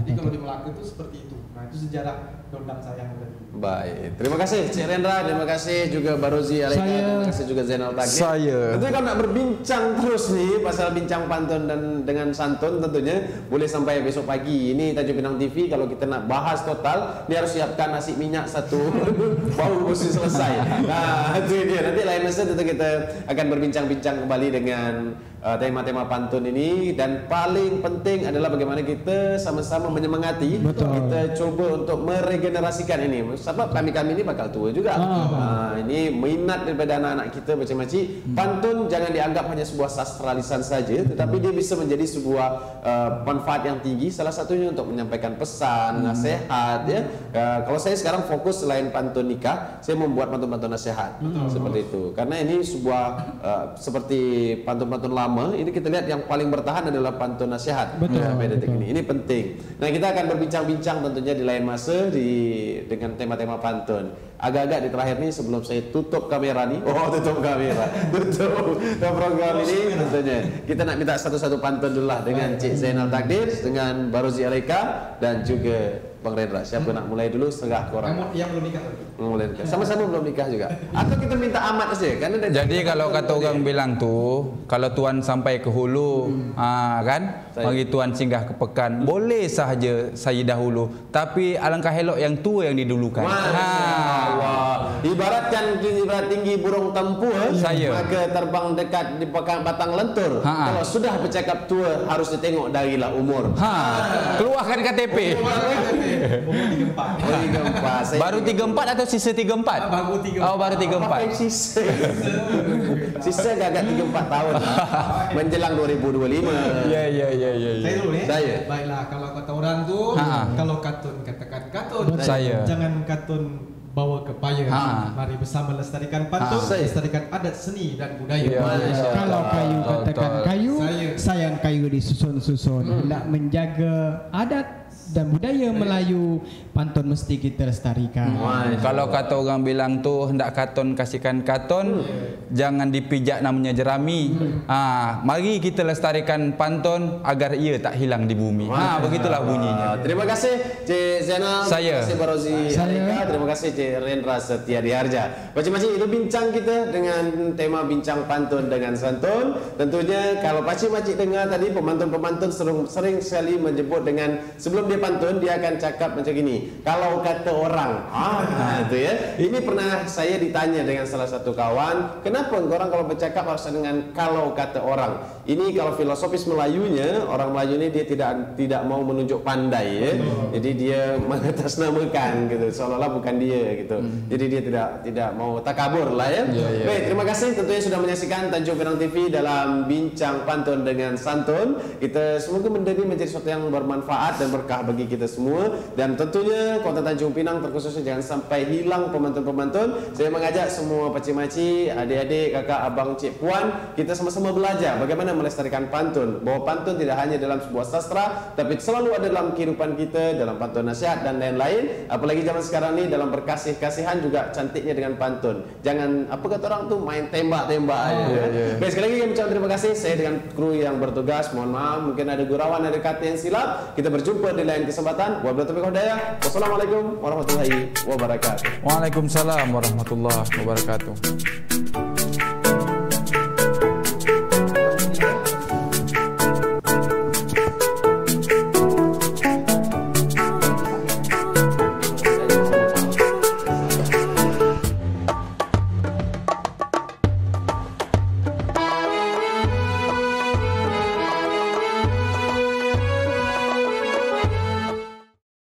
Jadi kalau di Melaka itu seperti itu. Nah, itu sejarah Dondang Sayang tadi. Baik, terima kasih Cik Rendra, terima kasih juga Barozi Aleka, terima kasih juga Zainal Takdir. Tentunya kalau nak berbincang terus nih pasal bincang pantun dan dengan santun, tentunya boleh sampai besok pagi. Ini Tanjung Pinang TV, kalau kita nak bahas total, dia harus siapkan nasi minyak satu baru mesti selesai. Nah, itu dia. Nanti lain masa tentu kita akan berbincang-bincang kembali dengan tema-tema pantun ini, dan paling penting adalah bagaimana kita sama-sama menyemangati. Kita coba untuk meregenerasikan ini, sebab kami ini bakal tua juga. Ini minat daripada anak-anak kita macam-macam. Pantun jangan dianggap hanya sebuah sastra lisan saja, tetapi dia bisa menjadi sebuah manfaat yang tinggi. Salah satunya untuk menyampaikan pesan, nasihat ya. Kalau saya sekarang fokus selain pantun nikah, saya membuat pantun-pantun nasihat seperti itu. Karena ini sebuah seperti pantun-pantun lama, ini kita lihat yang paling bertahan adalah pantun nasihat sampai detik ini. Ini penting. Nah, kita akan berbincang-bincang tentunya di lain masa dengan tema-tema pantun. Agak-agak di terakhir nih sebelum saya tutup kamera nih, tutup program ini, tentunya kita nak minta satu-satu pantun dulu lah dengan Cik Zainal Takdir, dengan Barozi Aleka, dan juga Bang Rendra. Siapa nak mulai dulu? Setengah korang. Kamu yang belum nikah lagi. Sama-sama belum nikah juga. Atau kita minta amat saja? Jadi kalau kata orang bilang tuh, kalau tuan sampai ke hulu, kan, bagi tuan singgah ke pekan, boleh sahaja saya dahulu. Tapi alangkah elok yang tua yang didulukan. Ibaratkan ibarat tinggi burung tempur, maka terbang dekat di batang lentur. Kalau sudah bercakap tua, harus ditengok darilah umur. Keluarkan KTP. Umur 34. Baru 34 atau sisa 34? Baru 34. Oh, baru 34. Sisa gagak 34 tahun. Menjelang 2025. Ya. Saya dulu ya. Saya. Baiklah, kalau kata orang tuh, kalau katun katakan katun. Jangan katun bawa ke payah. Mari bersama lestarikan pantun, lestarikan adat seni dan budaya. Kalau kayu katakan kayu, sayang kayu disusun-susun. Nak menjaga adat dan budaya Melayu, pantun mesti kita lestarikan. Kalau kata orang bilang tuh, hendak katon kasihkan katon, jangan dipijak namanya jerami. Mari kita lestarikan pantun agar ia tak hilang di bumi. Begitulah bunyinya. Terima kasih Cik Zainal, terima kasih Barozi Aleka, terima kasih Cik Rendra Setia Diharja. Macam-macam itu bincang kita dengan tema bincang pantun dengan santun. Tentunya kalau pakcik-pakcik dengar tadi, pemantun-pemantun sering sekali menyebut dengan sebelum dia pantun, dia akan cakap macam gini. Kalau kata orang, itu ya. Ini pernah saya ditanya dengan salah satu kawan, kenapa orang kalau bercakap harus dengan kalau kata orang? Ini kalau filosofis Melayunya, orang Melayu ini dia tidak mau menunjuk pandai ya. Jadi dia mengatasnamakan gitu, seolah-olah bukan dia gitu. Jadi dia tidak mau takabur lah ya. Baik, terima kasih tentunya sudah menyaksikan Tanjung Pinang TV dalam Bincang Pantun dengan Santun. Kita semoga menjadi sesuatu yang bermanfaat dan berkah bagi kita semua. Dan tentunya Kota Tanjung Pinang terkhususnya jangan sampai hilang pemantun-pemantun. Saya mengajak semua pakcik-makcik, adik-adik, kakak, abang, cik, puan, kita sama-sama belajar bagaimana melestarikan pantun. Bahwa pantun tidak hanya dalam sebuah sastra, tapi selalu ada dalam kehidupan kita, dalam pantun nasihat dan lain-lain. Apalagi zaman sekarang ini dalam berkasih-kasihan juga cantiknya dengan pantun. Jangan apa kata orang tuh main tembak-tembak aja. Baik, sekali lagi kami ucapkan terima kasih. Saya dengan kru yang bertugas, mohon maaf mungkin ada gurauan, ada kata yang silap. Kita berjumpa di lain kesempatan. Wabillahi taufiq wal hidayah. Wassalamualaikum warahmatullahi wabarakatuh. Waalaikumsalam warahmatullahi wabarakatuh.